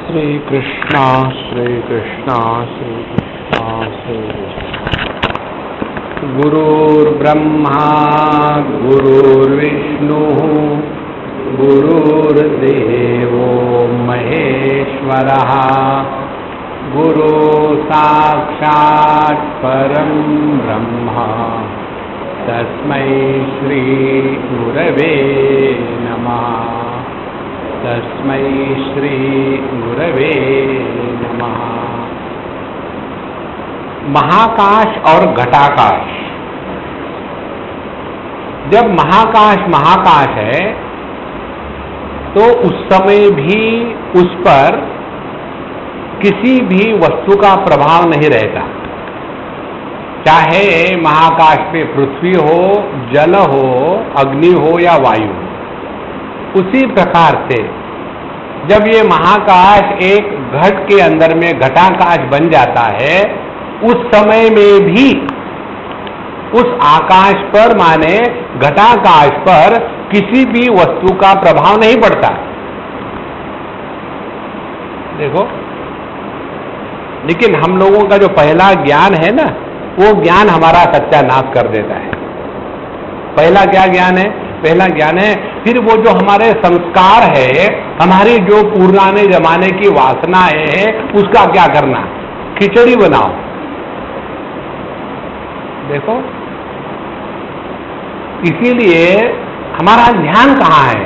श्री कृष्णा श्री कृष्णा श्री कृष्णा श्री कृष्णा। गुरुर्ब्रह्मा गुरुर्विष्णु गुरुर्देवो महेश्वरः गुरु साक्षात् परं ब्रह्म तस्मै श्री गुरवे नमः। तस्मै श्री गुरवे नमः। महाकाश और घटाकाश। जब महाकाश है तो उस समय भी उस पर किसी भी वस्तु का प्रभाव नहीं रहता, चाहे महाकाश में पृथ्वी हो, जल हो, अग्नि हो या वायु। उसी प्रकार से जब ये महाकाश एक घट के अंदर में घटाकाश बन जाता है, उस समय में भी उस आकाश पर माने घटाकाश पर किसी भी वस्तु का प्रभाव नहीं पड़ता। देखो, लेकिन हम लोगों का जो पहला ज्ञान है ना, वो ज्ञान हमारा सत्यानाश कर देता है। पहला क्या ज्ञान है? पहला ज्ञान है फिर वो जो हमारे संस्कार है, हमारी जो पुराने जमाने की वासनाएं है, उसका क्या करना? खिचड़ी बनाओ। देखो, इसीलिए हमारा ध्यान कहाँ है?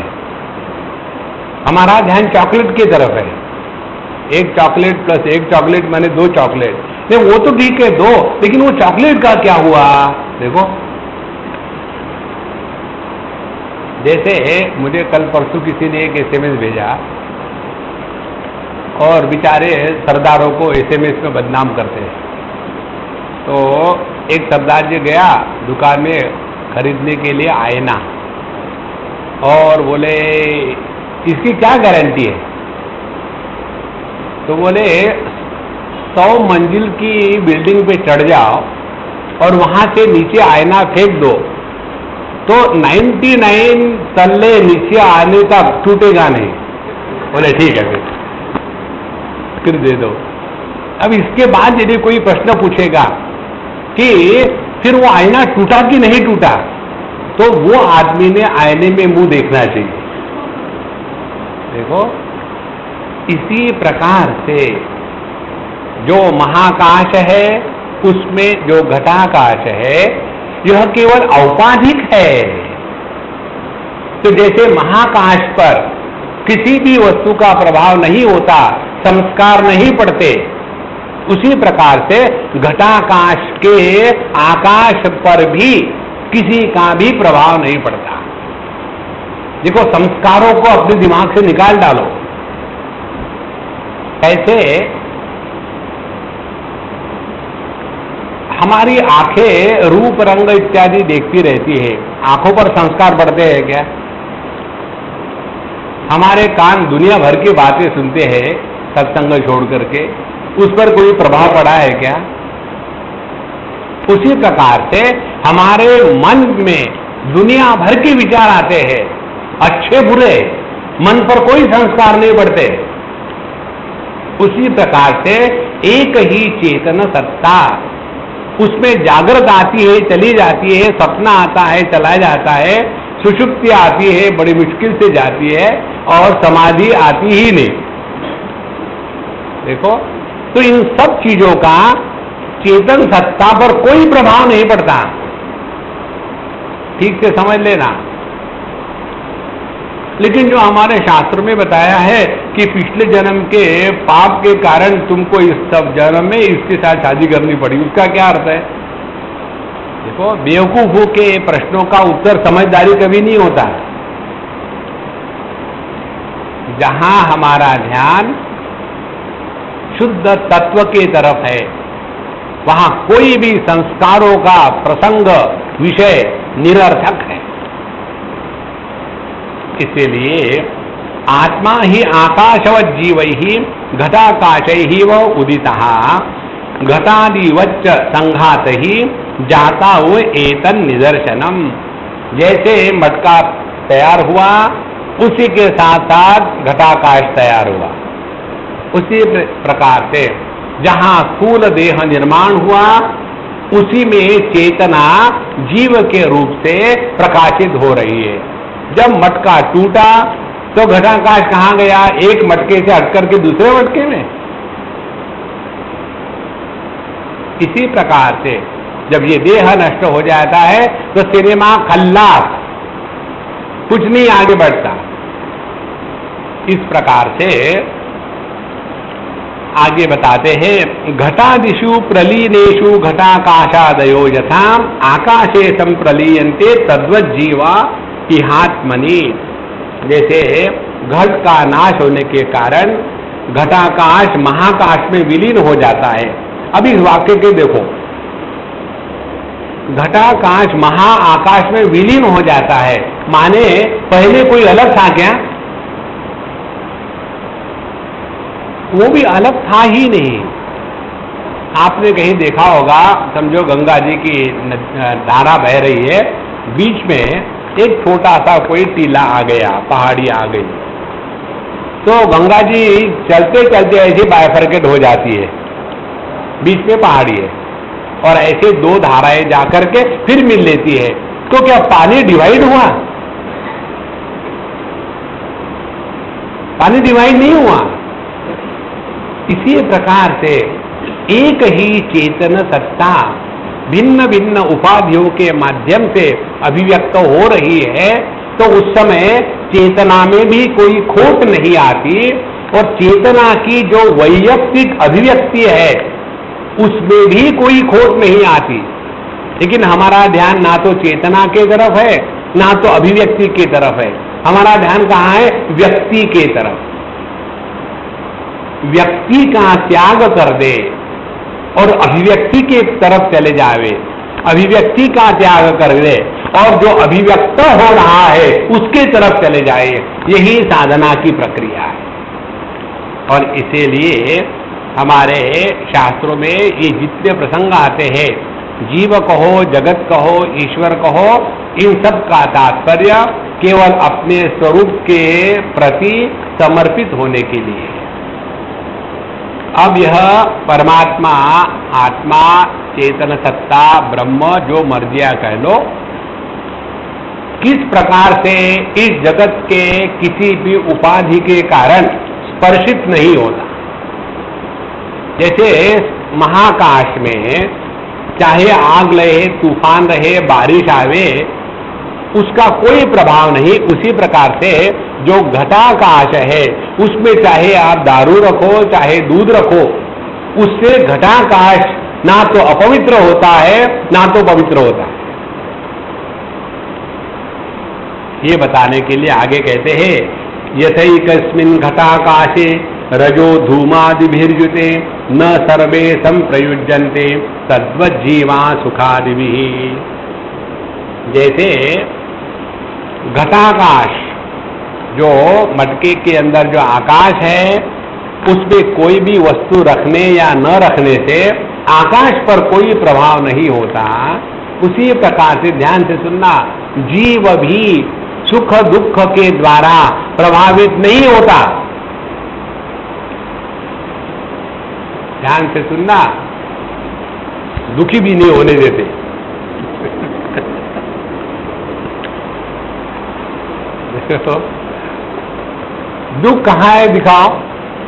हमारा ध्यान चॉकलेट की तरफ है। एक चॉकलेट प्लस एक चॉकलेट माने 2 चॉकलेट। नहीं, वो तो ठीक है 2, लेकिन वो चॉकलेट का क्या हुआ? देखो, जैसे मुझे कल परसों किसी ने एक एसएमएस भेजा और बेचारे सरदारों को एसएमएस में बदनाम करते हैं। तो एक सरदार जी गया दुकान में खरीदने के लिए आईना, और बोले इसकी क्या गारंटी है? तो बोले 100 मंजिल की बिल्डिंग पे चढ़ जाओ और वहां से नीचे आईना फेंक दो तो 99 तल्ले नीचे आने तक टूटेगा नहीं। बोले ठीक है, फिर दे दो। अब इसके बाद यदि कोई प्रश्न पूछेगा कि फिर वो आईना टूटा कि नहीं टूटा, तो वो आदमी ने आईने में मुंह देखना चाहिए। देखो, इसी प्रकार से जो महाकाश है उसमें जो घटाकाश है, यह केवल औपाधिक है। तो जैसे महाकाश पर किसी भी वस्तु का प्रभाव नहीं होता, संस्कार नहीं पड़ते, उसी प्रकार से घटाकाश के आकाश पर भी किसी का भी प्रभाव नहीं पड़ता। देखो, संस्कारों को अपने दिमाग से निकाल डालो। कैसे? हमारी आंखें रूप रंग इत्यादि देखती रहती है, आंखों पर संस्कार पड़ते हैं क्या? हमारे कान दुनिया भर की बातें सुनते हैं सत्संग छोड़ करके, उस पर कोई प्रभाव पड़ा है क्या? उसी प्रकार से हमारे मन में दुनिया भर के विचार आते हैं, अच्छे बुरे, मन पर कोई संस्कार नहीं पड़ते। उसी प्रकार से एक ही चेतन सत्ता, उसमें जागृत आती है, चली जाती है, सपना आता है, चला जाता है, सुषुप्ति आती है, बड़ी मुश्किल से जाती है, और समाधि आती ही नहीं। देखो, तो इन सब चीजों का चेतन सत्ता पर कोई प्रभाव नहीं पड़ता। ठीक से समझ लेना। लेकिन जो हमारे शास्त्र में बताया है कि पिछले जन्म के पाप के कारण तुमको इस सब जन्म में इसके साथ शादी करनी पड़ी, उसका क्या अर्थ है? देखो, बेवकूफों के प्रश्नों का उत्तर समझदारी कभी नहीं होता। जहां हमारा ध्यान शुद्ध तत्व की तरफ है, वहां कोई भी संस्कारों का प्रसंग विषय निरर्थक है। इसीलिए आत्मा ही आकाशवत् जीवैहि घटाकाशैहि व उदितः घटादिवच्च संघात ही जाता हुए एतन निदर्शनम। जैसे मटका तैयार हुआ, उसी के साथ साथ घटाकाश तैयार हुआ। उसी प्रकार से जहां स्थूल देह निर्माण हुआ, उसी में चेतना जीव के रूप से प्रकाशित हो रही है। जब मटका टूटा तो घटाकाश कहां गया? एक मटके से हटकर के दूसरे मटके में। इसी प्रकार से जब ये देह नष्ट हो जाता है तो सिनेमा खल्लास, कुछ नहीं आगे बढ़ता। इस प्रकार से आगे बताते हैं, घटादिषु प्रलीनेषु घटाकाशादयो यथा आकाशे संप्रलीयन्ते तद्वज्जीवा इहात्मनि। जैसे घट का नाश होने के कारण घटाकाश महाकाश में विलीन हो जाता है। अब इस वाक्य के देखो, घटाकाश महाआकाश में विलीन हो जाता है, माने पहले कोई अलग था क्या? वो भी अलग था ही नहीं। आपने कहीं देखा होगा, समझो गंगा जी की धारा बह रही है, बीच में एक छोटा सा कोई टीला आ गया, पहाड़ी आ गई, तो गंगा जी चलते चलते ऐसी बाइफरकेट हो जाती है, बीच में पहाड़ी है, और ऐसे दो धाराएं जाकर के फिर मिल लेती है। तो क्या पानी डिवाइड हुआ? पानी डिवाइड नहीं हुआ। इसी प्रकार से एक ही चेतन सत्ता भिन्न भिन्न उपाधियों के माध्यम से अभिव्यक्त हो रही है, तो उस समय चेतना में भी कोई खोट नहीं आती, और चेतना की जो वैयक्तिक अभिव्यक्ति है उसमें भी कोई खोट नहीं आती। लेकिन हमारा ध्यान ना तो चेतना के तरफ है, ना तो अभिव्यक्ति की तरफ है। हमारा ध्यान कहाँ है? व्यक्ति के तरफ। व्यक्ति का त्याग कर दे और अभिव्यक्ति के तरफ चले जावे, अभिव्यक्ति का त्याग कर दे और जो अभिव्यक्त हो रहा है उसके तरफ चले जाए, यही साधना की प्रक्रिया है। और इसीलिए हमारे शास्त्रों में ये जितने प्रसंग आते हैं, जीव कहो, जगत कहो, ईश्वर कहो, इन सब का तात्पर्य केवल अपने स्वरूप के प्रति समर्पित होने के लिए। अब यह परमात्मा, आत्मा, चेतन सत्ता, ब्रह्म, जो मर्जिया कह लो, किस प्रकार से इस जगत के किसी भी उपाधि के कारण स्पर्शित नहीं होता। जैसे महाकाश में चाहे आग लगे, तूफान रहे, बारिश आवे, उसका कोई प्रभाव नहीं। उसी प्रकार से जो घटाकाश है उसमें चाहे आप दारू रखो, चाहे दूध रखो, उससे घटाकाश ना तो अपवित्र होता है ना तो पवित्र होता है। ये बताने के लिए आगे कहते हैं, यथैकस्मिन् घटाकाशे रजो धूमादिभिर्युते न सर्वे संप्रयुज्यन्ते तद्वज्जीवा सुखादिभिः। जैसे घटाकाश, जो मटके के अंदर जो आकाश है, उसमें कोई भी वस्तु रखने या न रखने से आकाश पर कोई प्रभाव नहीं होता, उसी प्रकार से ध्यान से सुनना, जीव भी सुख दुख के द्वारा प्रभावित नहीं होता। ध्यान से सुनना, दुखी भी नहीं होने देते। दुख कहाँ है दिखाओ,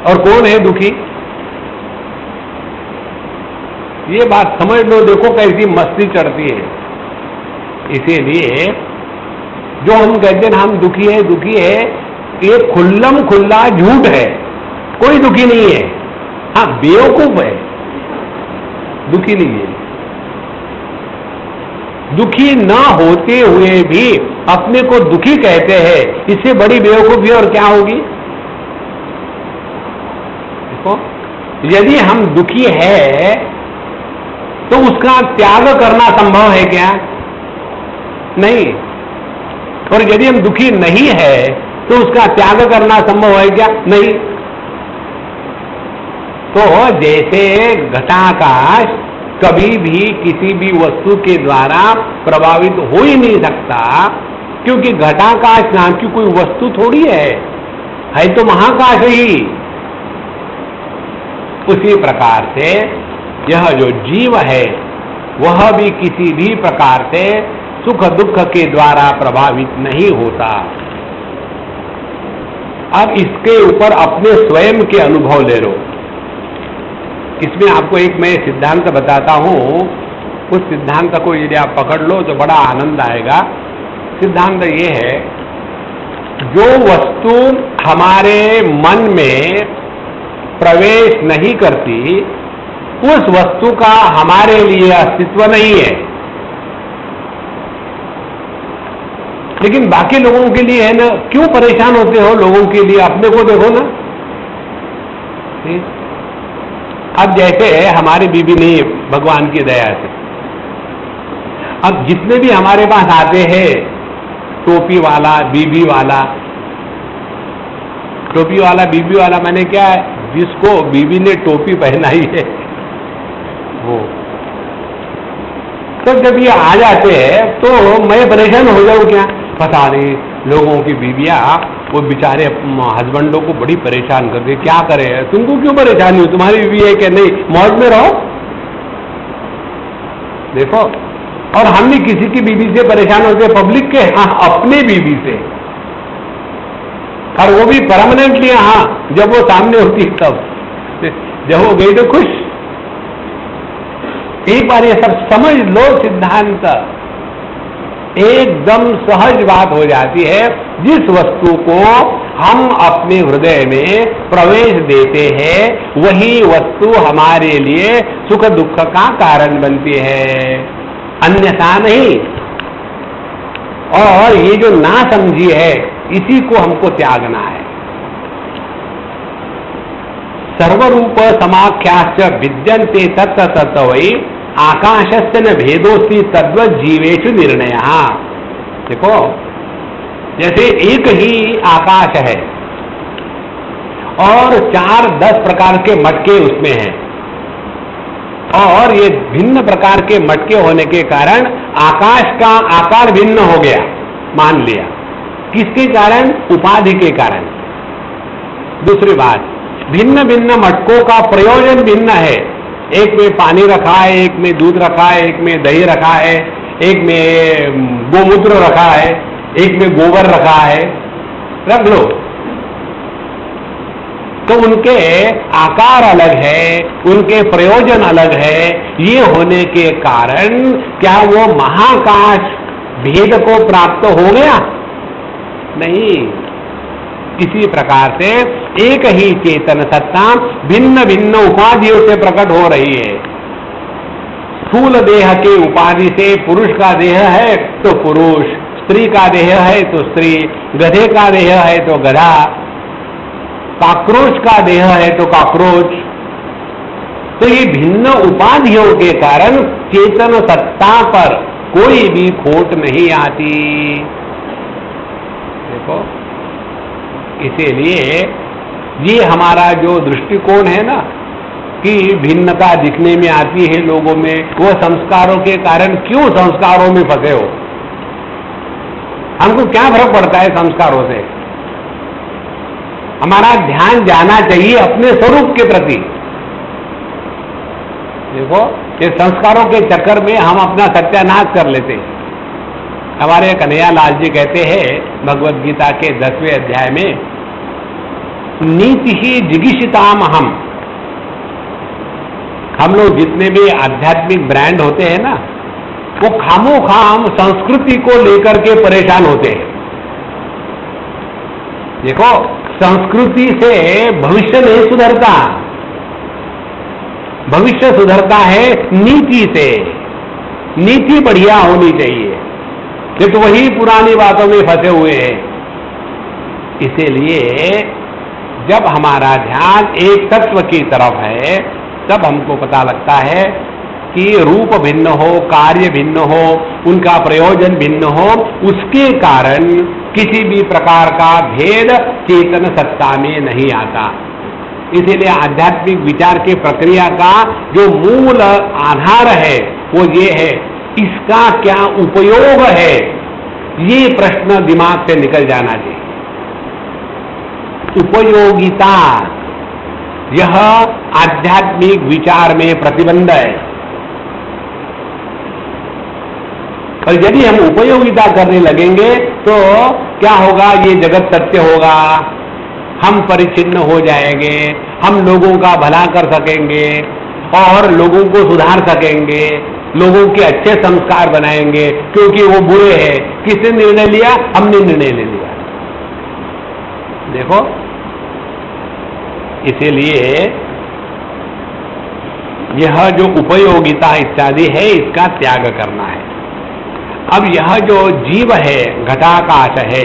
और कौन है दुखी, ये बात समझ लो। देखो कैसी मस्ती चढ़ती है। इसीलिए जो हम कहते हैं हम दुखी है, ये खुल्लम खुल्ला झूठ है। कोई दुखी नहीं है। हाँ, बेवकूफ है, दुखी नहीं है। दुखी ना होते हुए भी अपने को दुखी कहते हैं, इससे बड़ी बेवकूफी और क्या होगी। देखो, यदि हम दुखी है तो उसका त्याग करना संभव है क्या? नहीं। और यदि हम दुखी नहीं है तो उसका त्याग करना संभव है क्या? नहीं। तो जैसे घटाकाश कभी भी किसी भी वस्तु के द्वारा प्रभावित हो ही नहीं सकता, क्योंकि घटाकाश नाम की कोई वस्तु थोड़ी है तो महाकाश ही। उसी प्रकार से यह जो जीव है वह भी किसी भी प्रकार से सुख दुख के द्वारा प्रभावित नहीं होता। अब इसके ऊपर अपने स्वयं के अनुभव ले लो। इसमें आपको एक मैं सिद्धांत बताता हूं, उस सिद्धांत को यदि आप पकड़ लो तो बड़ा आनंद आएगा। सिद्धांत ये है, जो वस्तु हमारे मन में प्रवेश नहीं करती उस वस्तु का हमारे लिए अस्तित्व नहीं है, लेकिन बाकी लोगों के लिए है ना। क्यों परेशान होते हो लोगों के लिए? अपने को देखो ना। अब जैसे हमारी बीबी नहीं, भगवान की दया से अब जितने भी हमारे पास आते हैं, टोपी वाला बीबी वाला, टोपी वाला बीबी वाला मैंने क्या है, जिसको बीबी ने टोपी पहनाई है वो, तो जब ये आ जाते हैं तो मैं परेशान हो जाऊं क्या? पता नहीं लोगों की बीबियां वो बेचारे हस्बैंडों को बड़ी परेशान करते, क्या करे, तुमको क्यों परेशानी हो, तुम्हारी बीवी है कि नहीं, मौज में रहो। देखो, और हम भी किसी की बीवी से परेशान होते, पब्लिक के, हाँ अपने बीवी से, और वो भी परमानेंटली। हाँ, जब वो सामने होती तब, जब वो गई तो खुश। एक बार ये सब समझ लो, सिद्धांत एकदम सहज बात हो जाती है। जिस वस्तु को हम अपने हृदय में प्रवेश देते हैं वही वस्तु हमारे लिए सुख दुख का कारण बनती है, अन्यथा नहीं। और ये जो ना समझी है इसी को हमको त्यागना है। सर्वरूप समाख्याश्च विद्यन्ते तत्र तत्र वै आकाशस्य न भेदोस्ति तद्वत् जीवेषु निर्णयः। देखो, जैसे एक ही आकाश है और 4-10 प्रकार के मटके उसमें हैं, और ये भिन्न प्रकार के मटके होने के कारण आकाश का आकार भिन्न हो गया, मान लिया। किसके कारण? उपाधि के कारण। दूसरी बात, भिन्न भिन्न मटकों का प्रयोजन भिन्न है। एक में पानी रखा है, एक में दूध रखा है, एक में दही रखा है, एक में गोमूत्र रखा है, एक में गोबर रखा है, रख लो। तो उनके आकार अलग है, उनके प्रयोजन अलग है। ये होने के कारण क्या वो महाकाश भेद को प्राप्त हो गया? नहीं। इसी प्रकार से एक ही चेतन सत्ता भिन्न भिन्न उपाधियों से प्रकट हो रही है। स्थूल देह के उपाधि से पुरुष का देह है तो पुरुष, स्त्री का देह है तो स्त्री, गधे का देह है तो गधा, काक्रोच का देह है तो काक्रोच। तो ये भिन्न उपाधियों के कारण चेतन सत्ता पर कोई भी खोट नहीं आती। देखो, इसीलिए ये हमारा जो दृष्टिकोण है ना कि भिन्नता दिखने में आती है लोगों में, वो संस्कारों के कारण। क्यों संस्कारों में फंसे हो? हमको क्या फर्क पड़ता है संस्कारों से? हमारा ध्यान जाना चाहिए अपने स्वरूप के प्रति। देखो, ये संस्कारों के चक्कर में हम अपना सत्यानाश कर लेते। हमारे कन्हैया लाल जी कहते हैं भगवद गीता के 10वें अध्याय में, नीति ही जिगीषिताम हम लोग जितने भी आध्यात्मिक ब्रांड होते हैं ना, वो खामोखाम संस्कृति को लेकर के परेशान होते हैं। देखो, संस्कृति से भविष्य नहीं सुधरता, भविष्य सुधरता है नीति से। नीति बढ़िया होनी चाहिए। ये तो वही पुरानी बातों में फंसे हुए हैं। इसीलिए जब हमारा ध्यान एक तत्व की तरफ है तब हमको पता लगता है कि रूप भिन्न हो, कार्य भिन्न हो, उनका प्रयोजन भिन्न हो, उसके कारण किसी भी प्रकार का भेद चेतन सत्ता में नहीं आता। इसीलिए आध्यात्मिक विचार की प्रक्रिया का जो मूल आधार है वो ये है, इसका क्या उपयोग है, ये प्रश्न दिमाग से निकल जाना चाहिए। उपयोगिता, यह आध्यात्मिक विचार में प्रतिबंध है। और यदि हम उपयोगिता करने लगेंगे तो क्या होगा? ये जगत सत्य होगा, हम परिचिन्न हो जाएंगे, हम लोगों का भला कर सकेंगे और लोगों को सुधार सकेंगे, लोगों के अच्छे संस्कार बनाएंगे, क्योंकि वो बुरे हैं। किसने निर्णय लिया? हमने निर्णय ले लिया। देखो, इसीलिए यह जो उपयोगिता इत्यादि है इसका त्याग करना है। अब यह जो जीव है, घटाकाश है,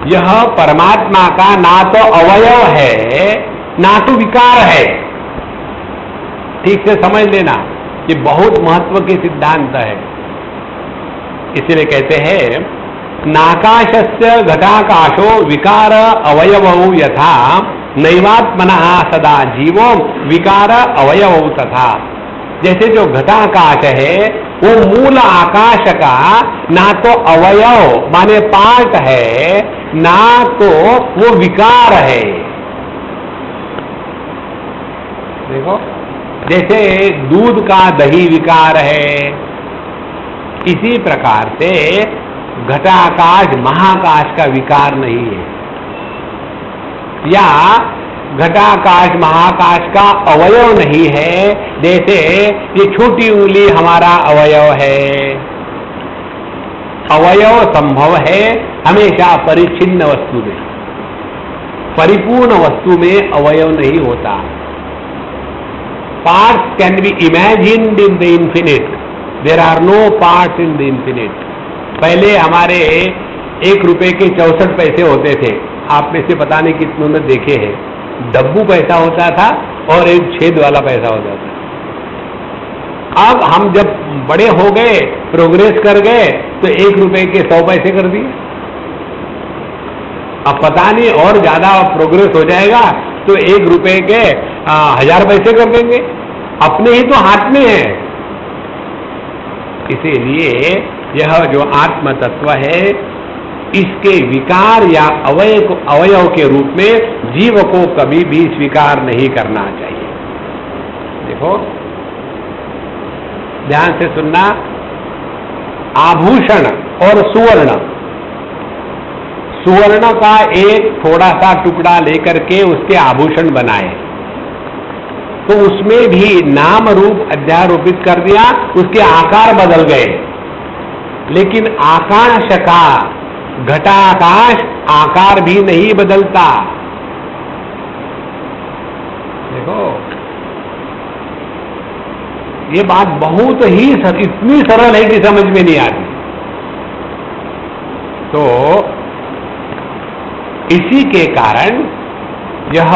यह परमात्मा का ना तो अवयव है ना तो विकार है। ठीक से समझ लेना, ये बहुत महत्व के सिद्धांत है। इसलिए कहते हैं नाकाशस्य घटाकाशो विकार अवयवौ यथा नैवात्मनः सदा जीवो विकार अवयवौ तथा। जैसे जो घटाकाश है वो मूल आकाश का ना तो अवयव माने पार्ट है, ना तो वो विकार है। देखो, जैसे दूध का दही विकार है, इसी प्रकार से घटाकाश महाकाश का विकार नहीं है, या घटाकाश महाकाश का अवयव नहीं है। जैसे ये छोटी उंगली हमारा अवयव है, अवयव संभव है हमेशा परिच्छिन्न वस्तु में, परिपूर्ण वस्तु में अवयव नहीं होता। Parts can be imagined in the infinite, there are no parts in the infinite. पहले हमारे 1 रुपए के 64 पैसे होते थे, आप में से पता नहीं कितनों ने देखे हैं। डब्बू पैसा होता था और एक छेद वाला पैसा होता था। अब हम जब बड़े हो गए, प्रोग्रेस कर गए, तो 1 रुपए के 100 पैसे कर दिए। अब पता नहीं और ज्यादा प्रोग्रेस हो जाएगा तो 1 रुपए के 1000 पैसे कर देंगे। अपने ही तो हाथ में है। इसीलिए यह जो आत्म तत्व है, इसके विकार या अवयव के रूप में जीव को कभी भी स्वीकार नहीं करना चाहिए। देखो, ध्यान से सुनना। आभूषण और सुवर्ण, सुवर्ण का एक थोड़ा सा टुकड़ा लेकर के उसके आभूषण बनाए, तो उसमें भी नाम रूप अध्यारोपित कर दिया, उसके आकार बदल गए। लेकिन आकाश का, घटाकाश आकार भी नहीं बदलता। देखो, ये बात बहुत ही इतनी सरल है कि समझ में नहीं आती। तो इसी के कारण यह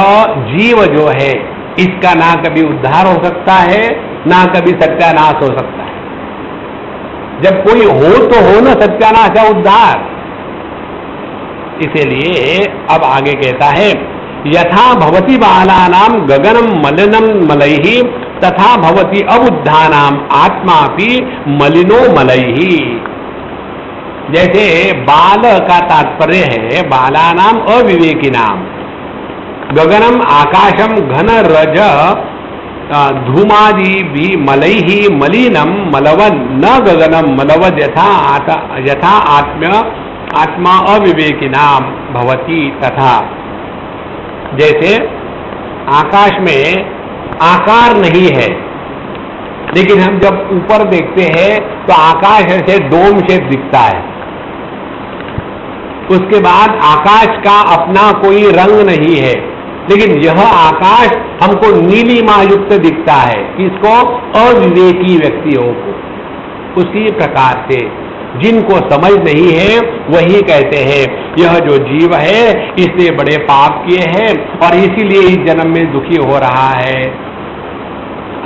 जीव जो है, इसका ना कभी उद्धार हो सकता है, ना कभी सत्यानाश हो सकता है। जब कोई हो तो हो ना सत्यानाश या उद्धार। इसीलिए अब आगे कहता है, यथा भवति बालानाम गगनम मलिनम मलैहि तथा भवति अबुद्धानाम आत्मापि मलिनो मलैहि। जैसे बाल का तात्पर्य है बालानाम अविवेकिनाम, गगनम आकाशम घन रज धूमादि भी मलैहि मलिनम मलवद न गगनम मलवद यथा आत्मा अविवेकिनाम भवति तथा। जैसे आकाश में आकार नहीं है, लेकिन हम जब ऊपर देखते हैं तो आकाश ऐसे डोम शेप दिखता है। उसके बाद आकाश का अपना कोई रंग नहीं है, लेकिन यह आकाश हमको नीलिमा युक्त दिखता है। किसको? अविवेकी व्यक्तियों को। उसी प्रकार से जिनको समझ नहीं है वही कहते हैं यह जो जीव है इसने बड़े पाप किए हैं और इसीलिए इस जन्म में दुखी हो रहा है।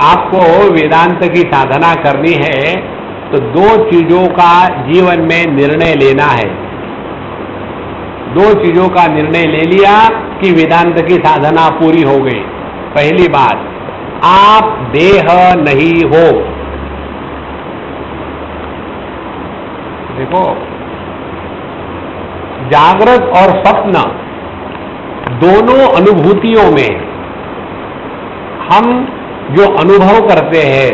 आपको वेदांत की साधना करनी है तो 2 चीजों का जीवन में निर्णय लेना है। 2 चीजों का निर्णय ले लिया कि वेदांत की साधना पूरी हो गई। पहली बात, आप देह नहीं हो। देखो, जागृत और स्वप्न दोनों अनुभूतियों में हम जो अनुभव करते हैं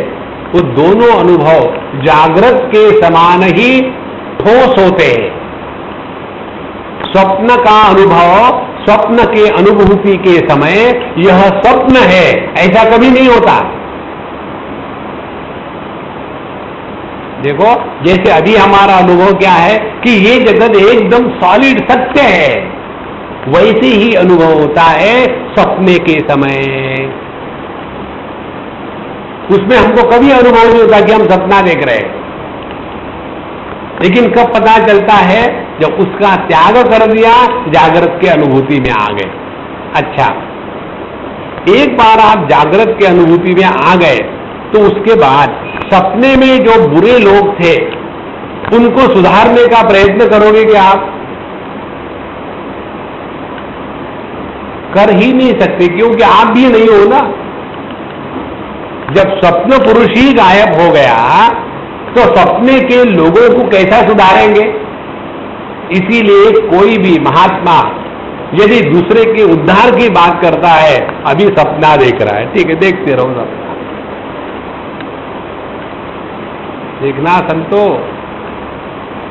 वो दोनों अनुभव जागृत के समान ही ठोस होते हैं। स्वप्न का अनुभव, स्वप्न के अनुभूति के समय यह स्वप्न है, ऐसा कभी नहीं होता। देखो, जैसे अभी हमारा अनुभव क्या है कि ये जगत एकदम सॉलिड सत्य है, वैसे ही अनुभव होता है सपने के समय। उसमें हमको कभी अनुभव नहीं होता कि हम सपना देख रहे हैं, लेकिन कब पता चलता है जब उसका त्याग कर दिया, जागृत के अनुभूति में आ गए। अच्छा, एक बार आप जागृत के अनुभूति में आ गए तो उसके बाद सपने में जो बुरे लोग थे उनको सुधारने का प्रयत्न करोगे कि आप कर ही नहीं सकते, क्योंकि आप भी नहीं हो ना। जब स्वप्न पुरुष ही गायब हो गया तो सपने के लोगों को कैसा सुधारेंगे? इसीलिए कोई भी महात्मा यदि दूसरे के उद्धार की बात करता है, अभी सपना देख रहा है, ठीक है, देखते रहो सपना। देखना संतो,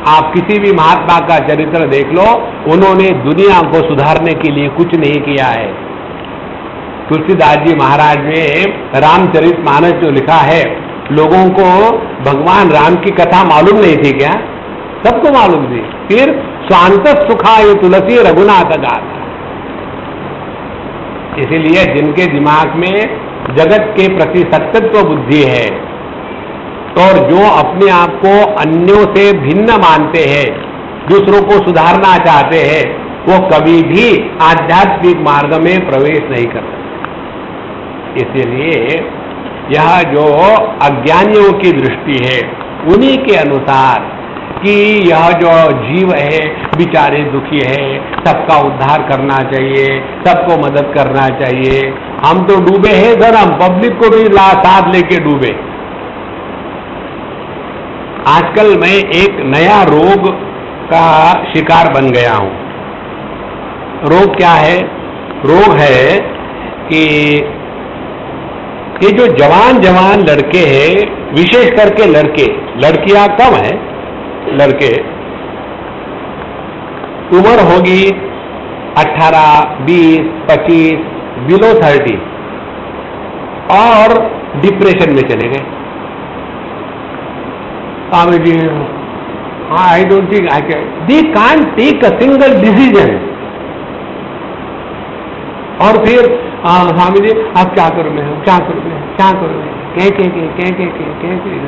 आप किसी भी महात्मा का चरित्र देख लो, उन्होंने दुनिया को सुधारने के लिए कुछ नहीं किया है। तुलसीदास जी महाराज ने रामचरितमानस जो लिखा है, लोगों को भगवान राम की कथा मालूम नहीं थी क्या? सबको मालूम थी। फिर स्वांत सुखाय तुलसी रघुनाथ गाथा। इसीलिए जिनके दिमाग में जगत के प्रति सत्यत्व बुद्धि है और जो अपने आप को अन्यों से भिन्न मानते हैं, दूसरों को सुधारना चाहते हैं, वो कभी भी आध्यात्मिक मार्ग में प्रवेश नहीं कर सकते। इसीलिए यह जो अज्ञानियों की दृष्टि है, उन्हीं के अनुसार कि यह जो जीव है बेचारे दुखी है, सबका उद्धार करना चाहिए, सबको मदद करना चाहिए, हम तो डूबे हैं सर, हम पब्लिक को भी साथ लेके डूबे। आजकल मैं एक नया रोग का शिकार बन गया हूं। रोग क्या है? रोग है कि ये जो जवान जवान लड़के हैं, विशेष करके लड़के, लड़कियां कम है, लड़के, उम्र होगी 18, 20, 25, बिलो 30 और डिप्रेशन में चले गए। I don't think I can. They can't take a single decision. और फिर स्वामी जी अब क्या करूं मैं, क्या करूं मैं, क्या करूं मैं, कह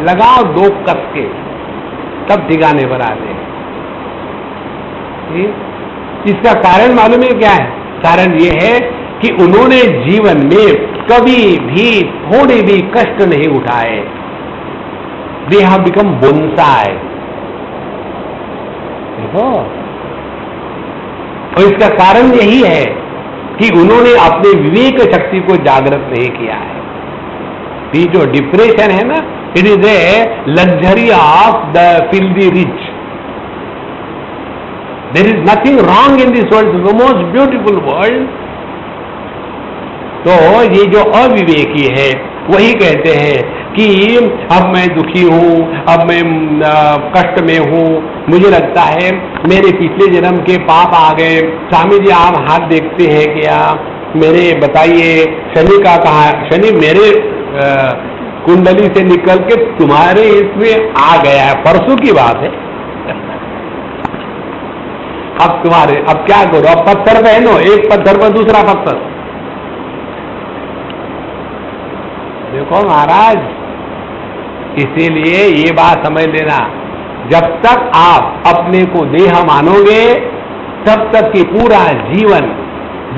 लगाओ दो कस के, तब ठिकाने पर आते हैं। इसका कारण मालूम है क्या है? कारण ये है कि उन्होंने जीवन में कभी भी थोड़े भी कष्ट नहीं उठाए। They have become bonsai. देखो, और इसका कारण यही है कि उन्होंने अपने विवेक शक्ति को जागृत नहीं किया है। ये जो डिप्रेशन है ना, it is a luxury of the filthy rich. There is nothing wrong in this world, the most beautiful world. तो ये जो अविवेकी है वही कहते हैं कि अब मैं दुखी हूं, अब मैं कष्ट में हूं, मुझे लगता है मेरे पिछले जन्म के पाप आ गए। स्वामी जी आप हाथ देखते हैं क्या? मेरे बताइए शनि का कहा, शनि मेरे कुंडली से निकल के तुम्हारे इसमें आ गया है, परसों की बात है। अब तुम्हारे, अब क्या करो, अब पत्थर पहनो, एक पत्थर पर दूसरा पत्थर। देखो महाराज, इसीलिए ये बात समझ लेना, जब तक आप अपने को देह मानोगे तब तक कि पूरा जीवन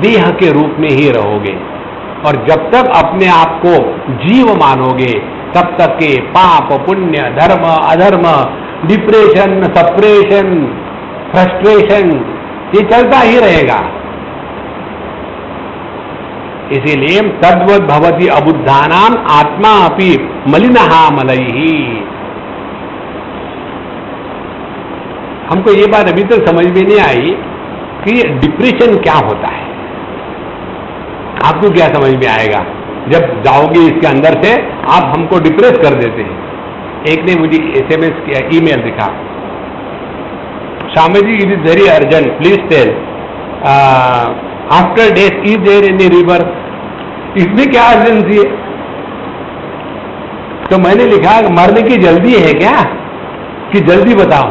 देह के रूप में ही रहोगे, और जब तक अपने आप को जीव मानोगे तब तक के पाप पुण्य, धर्म अधर्म, डिप्रेशन, सप्रेशन, फ्रस्ट्रेशन, ये चलता ही रहेगा। इसीलिए तद्वत् भवति अबुद्धानाम आत्मा अपि मलिनः मलैहि। हमको ये बात अभी तक समझ में नहीं आई कि डिप्रेशन क्या होता है। आपको क्या समझ में आएगा? जब जाओगे इसके अंदर से आप हमको डिप्रेस कर देते हैं। एक ने मुझे SMS किया, ईमेल लिखा, Swami ji it is very urgent, please tell after death is there any rebirth. इसमें क्या अर्जेंसी है? तो मैंने लिखा मरने की जल्दी है क्या, कि जल्दी बताओ।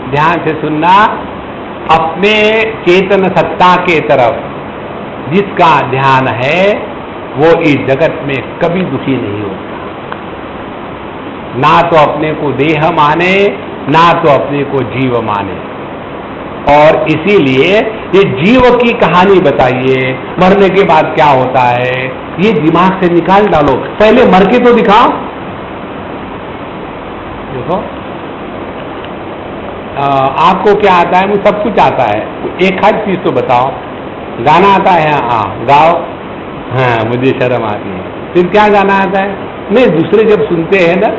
ध्यान से सुनना, अपने चेतन सत्ता के तरफ जिसका ध्यान है वो इस जगत में कभी दुखी नहीं होता, ना तो अपने को देह माने ना तो अपने को जीव माने। और इसीलिए ये जीव की कहानी बताइए, मरने के बाद क्या होता है, ये दिमाग से निकाल डालो, पहले मर के तो दिखाओ। देखो आपको क्या आता है? मुझे सब कुछ आता है, एक हर चीज तो बताओ। गाना आता है? हाँ गाओ। हाँ मुझे शर्म आती है। फिर क्या गाना आता है? नहीं, दूसरे जब सुनते हैं ना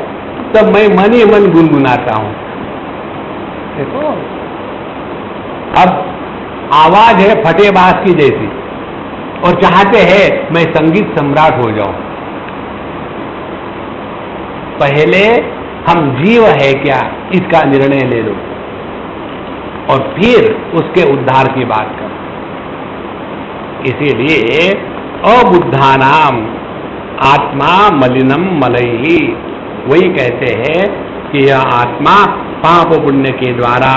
तब मैं मन ही मन गुनगुनाता हूं। देखो अब आवाज है फटेबाज की जैसी, और चाहते हैं मैं संगीत सम्राट हो जाऊं। पहले हम जीव है क्या इसका निर्णय ले लो, और फिर उसके उद्धार की बात करो। इसीलिए अबुद्धानाम आत्मा मलिनम मलई, वही कहते हैं कि यह आत्मा पाप पुण्य के द्वारा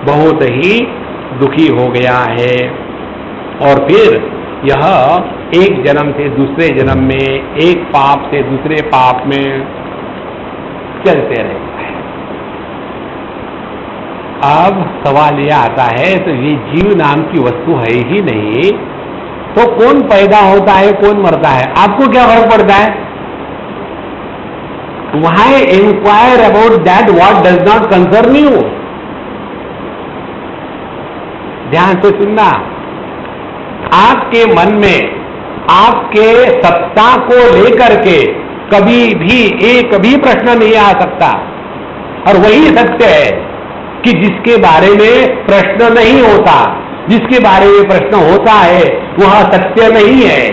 बहुत ही दुखी हो गया है, और फिर यह एक जन्म से दूसरे जन्म में, एक पाप से दूसरे पाप में चलते रहता है। अब सवाल यह आता है, तो ये जीव नाम की वस्तु है ही नहीं, तो कौन पैदा होता है कौन मरता है, आपको क्या फर्क पड़ता है? Why inquire about that what does not concern you? ध्यान से सुनना, आपके मन में आपके सत्ता को लेकर के कभी भी एक भी प्रश्न नहीं आ सकता, और वही सत्य है कि जिसके बारे में प्रश्न नहीं होता, जिसके बारे में प्रश्न होता है वह सत्य नहीं है।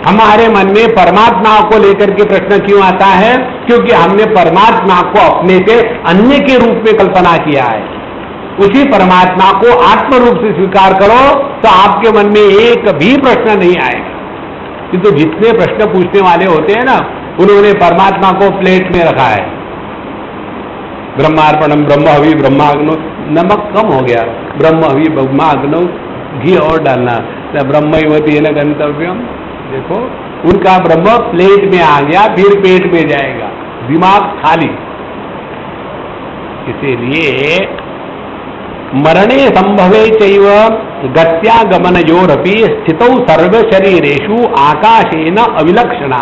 हमारे मन में परमात्मा को लेकर के प्रश्न क्यों आता है? क्योंकि हमने परमात्मा को अपने से अन्य के रूप में कल्पना किया है। उसी परमात्मा को आत्म रूप से स्वीकार करो तो आपके मन में एक भी प्रश्न नहीं आएगा। किंतु जितने प्रश्न पूछने वाले होते हैं ना, उन्होंने परमात्मा को प्लेट में रखा है। ब्रह्मार्पणम ब्रह्महवि ब्रह्माग्नो, नमक कम हो गया, ब्रह्महवि ब्रह्माग्नो, घी और डालना, ब्रह्मवती न गंतव्यम। देखो उनका ब्रह्म प्लेट में आ गया, फिर पेट में जाएगा, दिमाग खाली। इसीलिए मरणे संभवे चैव गत्यागमनयोरपि स्थितौ सर्व शरीरेषु आकाशेन अविलक्षणा।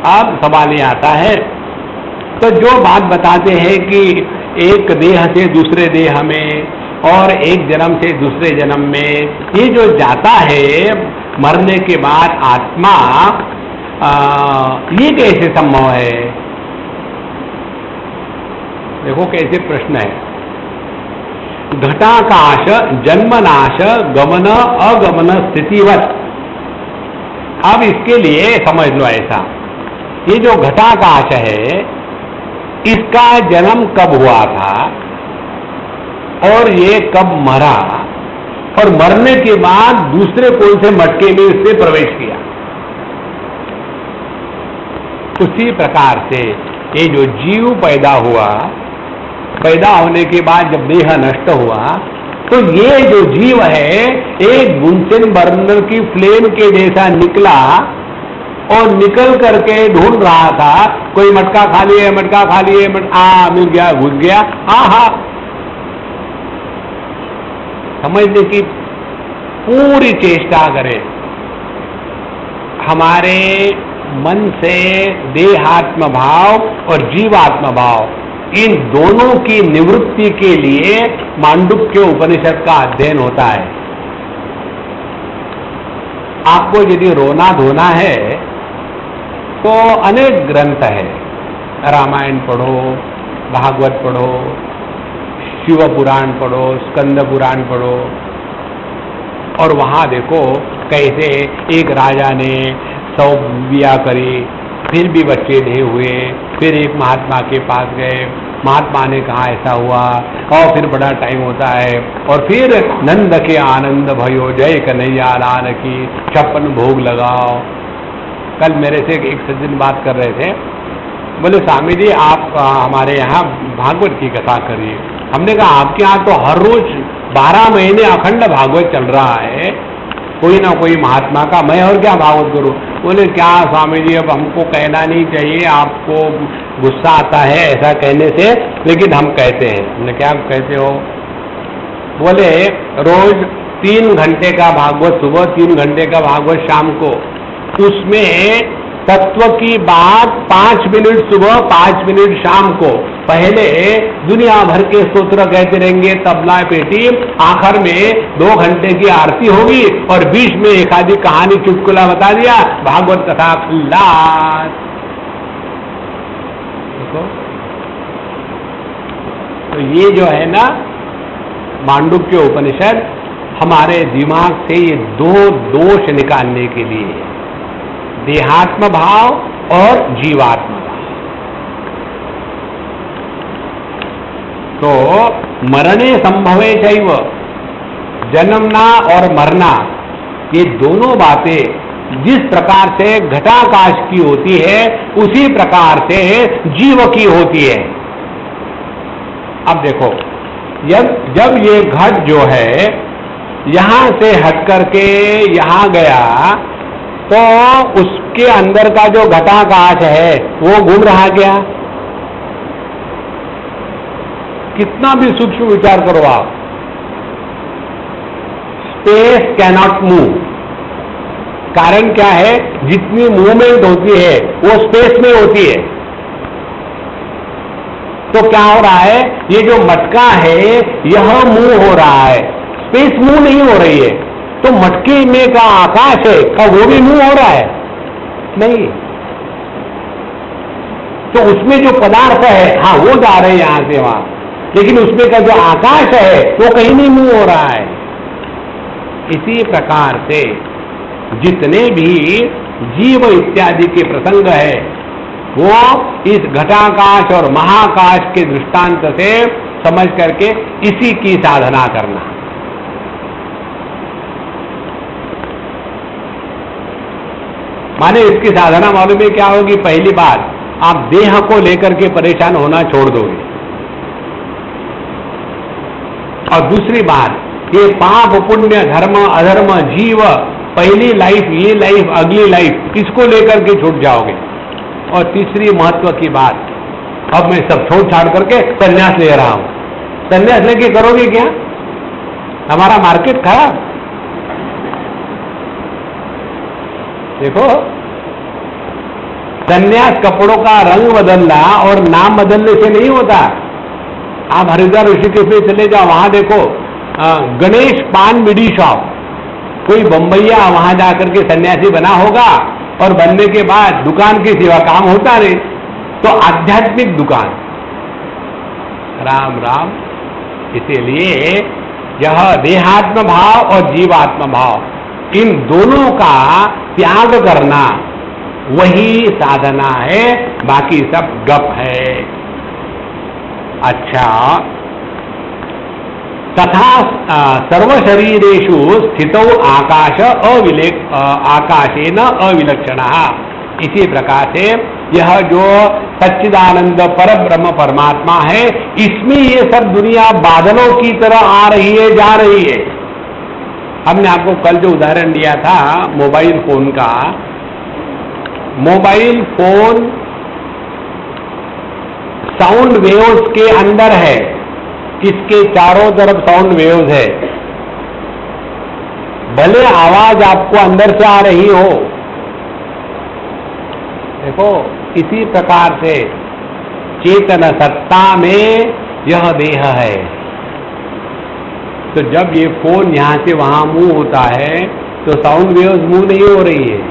अब सवाल ये आता है, तो जो बात बताते हैं कि एक देह से दूसरे देह में और एक जन्म से दूसरे जन्म में, ये जो जाता है मरने के बाद आत्मा, ये कैसे संभव है? देखो कैसे प्रश्न है। घटाकाश जन्मनाश गमन अगमन स्थितिवत। अब इसके लिए समझ लो ऐसा, ये जो घटाकाश है इसका जन्म कब हुआ था और ये कब मरा, और मरने के बाद दूसरे कौन से मटके में इसने प्रवेश किया। उसी प्रकार से ये जो जीव पैदा हुआ, पैदा होने के बाद जब देह नष्ट हुआ, तो ये जो जीव है एक बुनसेन बर्नर की फ्लेम के जैसा निकला, और निकल करके ढूंढ रहा था कोई मटका खाली है, मटका खाली है, मिल गया, घुस गया। हाँ, समझने की पूरी चेष्टा करें। हमारे मन से देहात्म भाव और जीवात्म भाव, इन दोनों की निवृत्ति के लिए मांडुक्य उपनिषद का अध्ययन होता है। आपको यदि रोना धोना है तो अनेक ग्रंथ है, रामायण पढ़ो, भागवत पढ़ो, शिव पुराण पढ़ो, स्कंद पुराण पढ़ो, और वहां देखो कैसे एक राजा ने 100 बिया करी, फिर भी बच्चे नहीं हुए, फिर एक महात्मा के पास गए, महात्मा ने कहा ऐसा हुआ, और फिर बड़ा टाइम होता है, और फिर नंद के आनंद भयो जय कन्हैया लाल की 56 भोग लगाओ। कल मेरे से एक सज्जन बात कर रहे थे, बोले स्वामी जी आप हमारे यहाँ भागवत की कथा करिए। हमने कहा आपके यहाँ तो हर रोज 12 महीने अखंड भागवत चल रहा है, कोई ना कोई महात्मा का, मैं और क्या भागवत करूं। बोले क्या स्वामी जी अब हमको कहना नहीं चाहिए, आपको गुस्सा आता है ऐसा कहने से, लेकिन हम कहते हैं। हमने क्या कहते हो? बोले रोज 3 घंटे का भागवत सुबह, 3 घंटे का भागवत शाम को, उसमें तत्व की बात 5 मिनट सुबह 5 मिनट शाम को, पहले दुनिया भर के स्तोत्र कहते रहेंगे तबला पेटी, आखिर में 2 घंटे की आरती होगी और बीच में एक आधी कहानी चुटकुला बता दिया, भागवत कथा खल्लास। देखो तो ये जो है ना मांडुक्य उपनिषद हमारे दिमाग से ये 2 दोष निकालने के लिए है, देहात्म भाव और जीवात्म भाव। तो मरणे संभवे चैव, जन्मना और मरना, ये दोनों बातें जिस प्रकार से घटाकाश की होती है उसी प्रकार से जीव की होती है। अब देखो जब ये घट जो है यहां से हट करके यहां गया, तो उसके अंदर का जो घटाकाश है वो घूम रहा क्या? कितना भी सूक्ष्म विचार करो आप, स्पेस कैनॉट मूव। कारण क्या है? जितनी मूवमेंट होती है वो स्पेस में होती है। तो क्या हो रहा है? ये जो मटका है यह मूव हो रहा है, स्पेस मूव नहीं हो रही है। तो मटके में का आकाश है का वो भी मूव हो रहा है? नहीं। तो उसमें जो पदार्थ है हाँ वो जा रहे हैं यहां से वहां, लेकिन उसमें का जो आकाश है वो कहीं नहीं मूव हो रहा है। इसी प्रकार से जितने भी जीव इत्यादि के प्रसंग है वो इस घटाकाश और महाकाश के दृष्टांत से समझ करके इसी की साधना करना। माने इसकी साधना मालूम है क्या होगी? पहली बात, आप देह को लेकर के परेशान होना छोड़ दोगे, और दूसरी बात, ये पाप पुण्य धर्म अधर्म जीव, पहली लाइफ ये लाइफ अगली लाइफ, इसको लेकर के छूट जाओगे। और तीसरी महत्व की बात, अब मैं सब छोड़ छाड़ करके संन्यास ले रहा हूं। संन्यास लेके करोगे क्या? हमारा मार्केट खराब। देखो संन्यास कपड़ों का रंग बदलना और नाम बदलने से नहीं होता। आप हरिद्वार ऋषिकेश में चले जाओ, वहां देखो गणेश पान बीड़ी शॉप, कोई बम्बैया वहां जाकर के सन्यासी बना होगा और बनने के बाद दुकान की सेवा काम होता नहीं, तो आध्यात्मिक दुकान। राम राम। इसीलिए यह देहात्म भाव और जीवात्म भाव, इन दोनों का त्याग करना वही साधना है, बाकी सब गप है। अच्छा, तथा सर्वशरीरेषु स्थितौ आकाश आकाशेन अविलक्षणः, इसी प्रकार से यह जो सच्चिदानंद पर ब्रह्म परमात्मा है, इसमें ये सब दुनिया बादलों की तरह आ रही है जा रही है। हमने आपको कल जो उदाहरण दिया था मोबाइल फोन का, मोबाइल फोन साउंड वेव्स के अंदर है, इसके चारों तरफ साउंड वेव्स है, भले आवाज आपको अंदर से आ रही हो। देखो इसी प्रकार से चेतन सत्ता में यह देह है। तो जब ये फोन यहां से वहां मूव होता है तो साउंड वेव्स मूव नहीं हो रही है।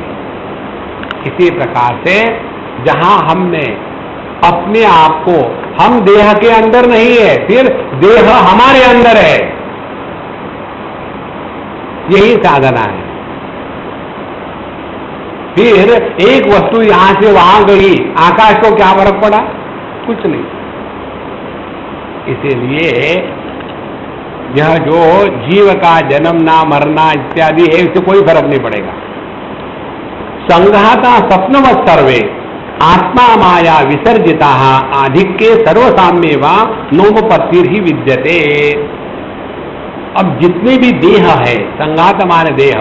इसी प्रकार से जहां हमने अपने आप को, हम देह के अंदर नहीं है, फिर देह हमारे अंदर है। यही साधना है। फिर एक वस्तु यहां से वहां गई, आकाश को क्या फर्क पड़ा? कुछ नहीं। इसीलिए यह जो जीव का जन्मना मरना इत्यादि है, इससे कोई फर्क नहीं पड़ेगा। संघाता स्वप्नवत् सर्वे आत्मा माया विसर्जिता आधिक्ये सर्वसाम्ये वा नोपपत्तिर ही विद्यते। अब जितने भी देह है, संघात माने देह,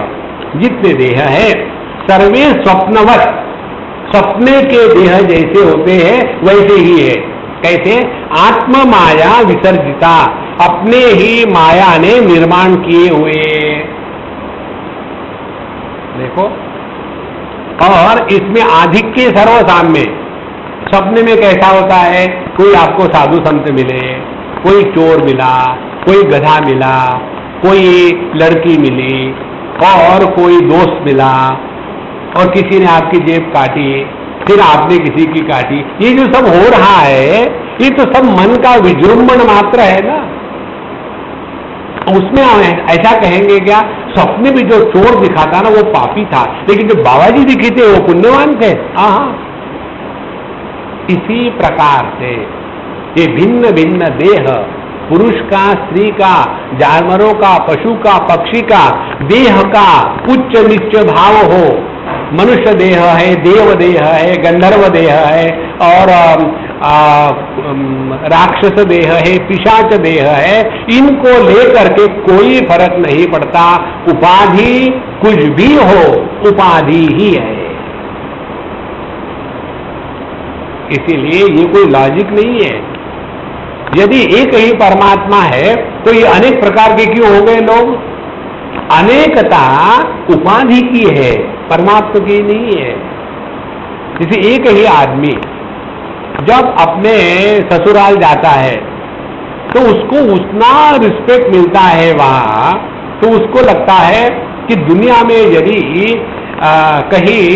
जितने देह है सर्वे स्वप्नवत्, सपने के देह जैसे होते हैं वैसे ही है। कैसे? आत्मा माया विसर्जिता, अपने ही माया ने निर्माण किए हुए। देखो, और इसमें आधिक्य सर्वसाम्य। सपने में कैसा होता है? कोई आपको साधु संत मिले, कोई चोर मिला, कोई गधा मिला, कोई लड़की मिली, और कोई दोस्त मिला, और किसी ने आपकी जेब काटी, फिर आपने किसी की काटी। ये जो सब हो रहा है, ये तो सब मन का विजृंभण मात्र है ना। उसमें ऐसा कहेंगे क्या? सपने में जो चोर दिखा था ना वो पापी था, लेकिन जो बाबा जी दिखे थे वो पुण्यवान थे। इसी प्रकार से ये भिन्न भिन्न देह, पुरुष का, स्त्री का, जानवरों का, पशु का, पक्षी का देह का उच्च नीच भाव हो। मनुष्य देह है, देव देह है, गंधर्व देह है, और राक्षस देह है, पिशाच देह है। इनको लेकर के कोई फर्क नहीं पड़ता। उपाधि कुछ भी हो, उपाधि ही है। इसीलिए ये कोई लॉजिक नहीं है। यदि एक ही परमात्मा है तो ये अनेक प्रकार के क्यों हो गए लोग? अनेकता उपाधि की है, परमात्मा की नहीं है। जैसे एक ही आदमी जब अपने ससुराल जाता है तो उसको उतना रिस्पेक्ट मिलता है वहां, तो उसको लगता है कि दुनिया में यदि कहीं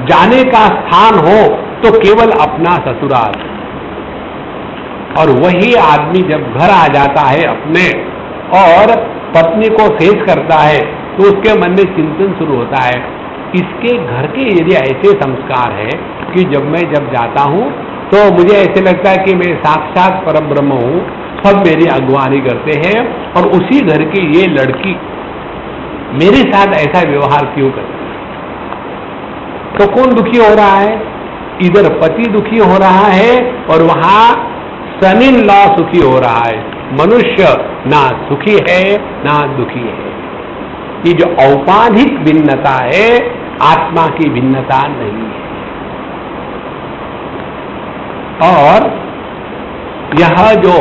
जाने का स्थान हो तो केवल अपना ससुराल। और वही आदमी जब घर आ जाता है अपने और पत्नी को फेस करता है तो उसके मन में चिंतन शुरू होता है। इसके घर के यदि ऐसे संस्कार है कि जब जाता हूं तो मुझे ऐसे लगता है कि मैं साक्षात परब्रह्म हूं, सब मेरी अगुवानी करते हैं, और उसी घर की ये लड़की मेरे साथ ऐसा व्यवहार क्यों करती है? तो कौन दुखी हो रहा है? इधर पति दुखी हो रहा है और वहां सन इन लॉ सुखी हो रहा है। मनुष्य ना सुखी है ना दुखी है। ये जो औपाधिक भिन्नता है, आत्मा की भिन्नता नहीं है। और यह जो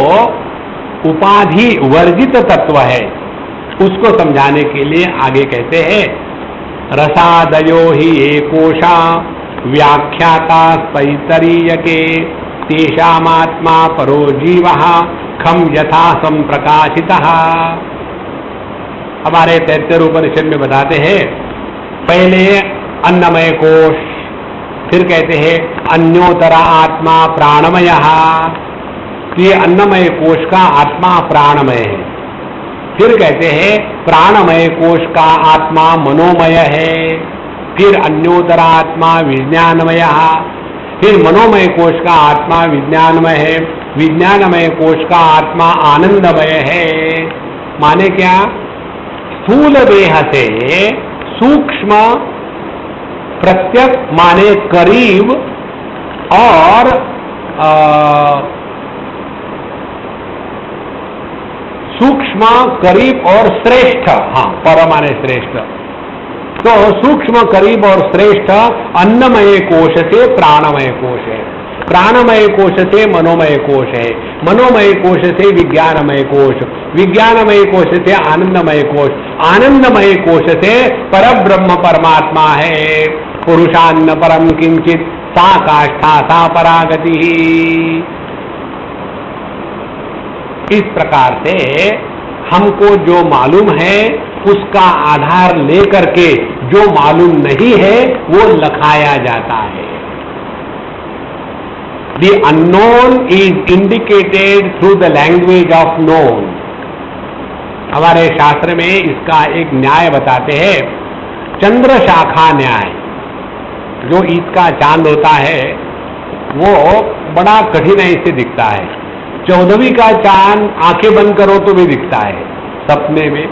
उपाधि वर्जित तत्व है उसको समझाने के लिए आगे कहते हैं, रसादयो ही एकोशा व्याख्याता पैतरीयके तेषामात्मा परो जीवः खम यथा संप्रकाशितः। हमारे तैत्तिरीय उपनिषद में बताते हैं, पहले अन्नमय कोश, फिर कहते हैं अन्योतरा आत्मा प्राणमय। ये अन्नमय कोश का आत्मा प्राणमय है। फिर कहते हैं प्राणमय कोश का आत्मा मनोमय है। फिर अन्योतरा आत्मा विज्ञानमय, फिर मनोमय कोश का आत्मा विज्ञानमय है। विज्ञानमय कोश का आत्मा आनंदमय है। माने क्या? स्थूल देह से सूक्ष्म प्रत्यक माने करीब, और सूक्ष्म करीब और श्रेष्ठ, पर माने श्रेष्ठ। तो सूक्ष्म करीब और श्रेष्ठ अन्नमय कोश से प्राणमय कोश है, प्राणमय कोश से मनोमय कोश है, मनोमय कोश से विज्ञानमय कोश, विज्ञानमय कोश से आनंदमय कोश, आनंदमय कोश से परब्रह्म परमात्मा है। पुरुषान्न परम किंचित सा काष्ठा सा परागति। इस प्रकार से हमको जो मालूम है उसका आधार लेकर के जो मालूम नहीं है वो लखाया जाता है। The unknown is indicated through the language of known। हमारे शास्त्र में इसका एक न्याय बताते हैं, चंद्र शाखा न्याय। जो ईद का चांद होता है वो बड़ा कठिनाई से दिखता है। 14वीं का चांद आंखें बंद करो तो भी दिखता है सपने में,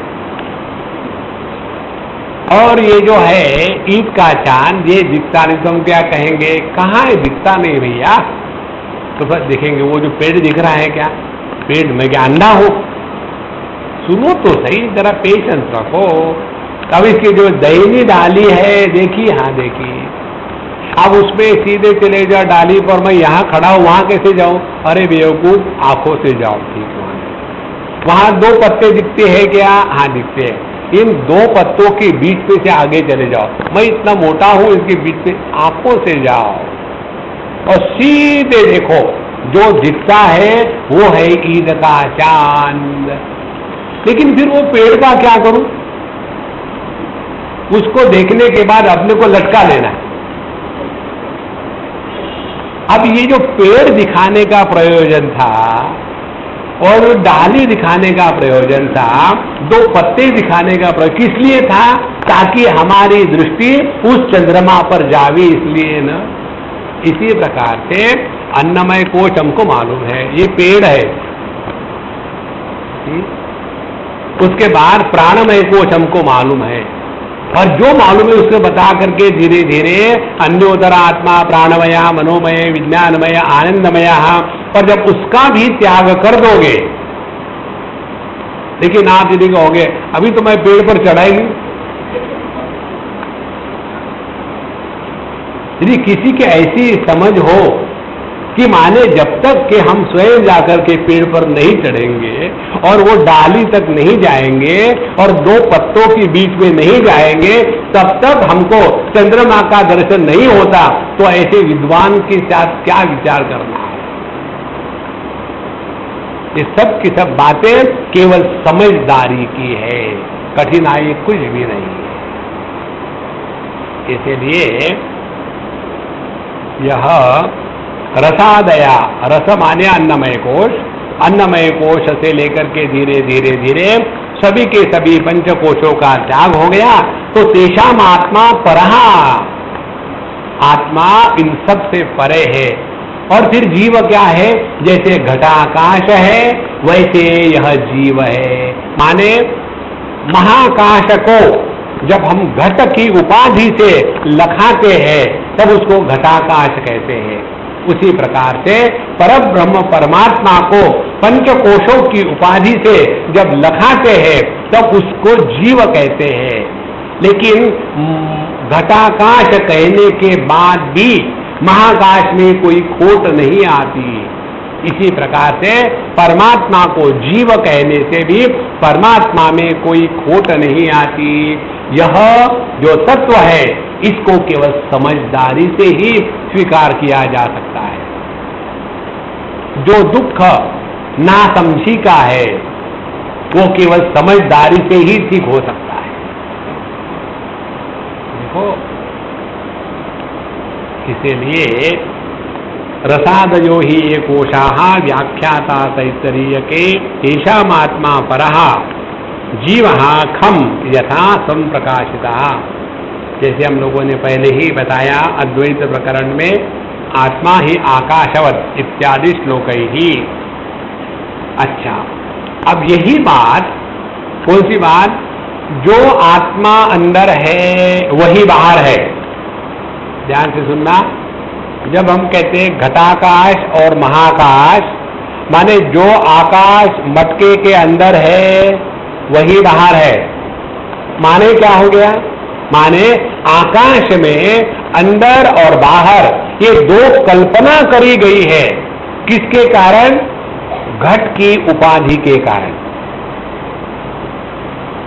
और ये जो है ईद का चांद ये दिखता नहीं, तो हम क्या कहेंगे, कहाँ है, दिखता नहीं भैया। तो बस देखेंगे वो जो पेड़ दिख रहा है, क्या पेड़ में क्या अंधा हो? सुनो तो सही, जरा पेशेंस रखो। अब इसकी जो दहीनी डाली है देखी, हाँ देखी, अब उसमें सीधे चले जाओ डाली पर, मैं यहाँ खड़ा हूँ वहां कैसे जाऊं? अरे बेवकूफ, आंखों से जाओ, ठीक वहां 2 पत्ते दिखते हैं क्या? हाँ दिखते हैं। इन 2 पत्तों के बीच में से आगे चले जाओ, मैं इतना मोटा हूं, इसके बीच में आंखों से जाओ और सीधे देखो, जो दिखता है वो है ईद का चांद। लेकिन फिर वो पेड़ का क्या करूं? उसको देखने के बाद अपने को लटका लेना है। अब ये जो पेड़ दिखाने का प्रयोजन था और डाली दिखाने का प्रयोजन था, 2 पत्ते दिखाने का प्रयोजन किस लिए था? ताकि हमारी दृष्टि उस चंद्रमा पर जावे, इसलिए न। इसी प्रकार से अन्नमय कोश हमको मालूम है, ये पेड़ है। उसके बाद प्राणमय कोश हमको मालूम है, और जो मालूम है उसको बता करके धीरे धीरे अन्योदर आत्मा प्राणमय मनोमय विज्ञानमय आनंदमय, और जब उसका भी त्याग कर दोगे, लेकिन आप यदि कहोगे अभी तो मैं पेड़ पर चढ़ाएंगी, यदि किसी की ऐसी समझ हो कि माने जब तक कि हम स्वयं जाकर के पेड़ पर नहीं चढ़ेंगे और वो डाली तक नहीं जाएंगे और 2 पत्तों के बीच में नहीं जाएंगे, तब तक हमको चंद्रमा का दर्शन नहीं होता, तो ऐसे विद्वान के साथ क्या विचार करना है? ये सब की सब बातें केवल समझदारी की है, कठिनाई कुछ भी नहीं है। इसलिए यह रसादया, रस माने अन्नमय कोश, अन्नमय कोश से लेकर के धीरे धीरे धीरे सभी के सभी पंचकोशों का त्याग हो गया, तो तेषाम आत्मा परहा, आत्मा इन सब से परे है। और फिर जीव क्या है? जैसे घटाकाश है वैसे यह जीव है। माने महाकाश को जब हम घट की उपाधि से लखाते हैं तब उसको घटाकाश कहते हैं। उसी प्रकार से परब्रह्म परमात्मा को पंचकोशों की उपाधि से जब लखाते हैं तब उसको जीव कहते हैं। लेकिन घटाकाश कहने के बाद भी महाकाश में कोई खोट नहीं आती। इसी प्रकार से परमात्मा को जीव कहने से भी परमात्मा में कोई खोट नहीं आती। यह जो तत्व है इसको केवल समझदारी से ही स्वीकार किया जा सकता है। जो दुख नासमझी का है वो केवल समझदारी से ही ठीक हो सकता है। देखो, इसीलिए रसादयो ही ये कोशाः व्याख्याता तैत्तरीय के येषामात्मा परः जीवः खम यथा संप्रकाशिता। जैसे हम लोगों ने पहले ही बताया अद्वैत प्रकरण में आत्मा ही आकाशवत इत्यादि श्लोक ही। अच्छा, अब यही बात, कौन सी बात? जो आत्मा अंदर है वही बाहर है। ध्यान से सुनना, जब हम कहते हैं घटाकाश और महाकाश, माने जो आकाश मटके के अंदर है वही बाहर है। माने क्या हो गया? माने आकाश में अंदर और बाहर ये 2 कल्पना करी गई है। किसके कारण? घट की उपाधि के कारण।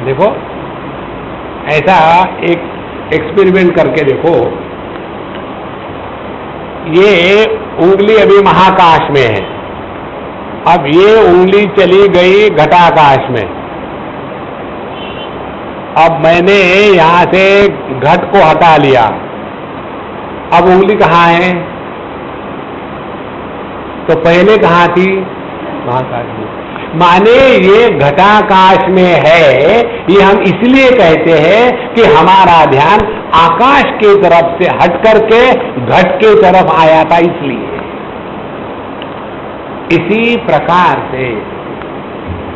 देखो, ऐसा एक एक्सपेरिमेंट करके देखो। ये उंगली अभी महाकाश में है, अब ये उंगली चली गई घटाकाश में। अब मैंने यहां से घट को हटा लिया, अब उंगली कहाँ है? तो पहले कहाँ थी? महाकाश में। माने ये घटाकाश में है, ये हम इसलिए कहते हैं कि हमारा ध्यान आकाश के तरफ से हट करके घट के तरफ आया था, इसलिए। इसी प्रकार से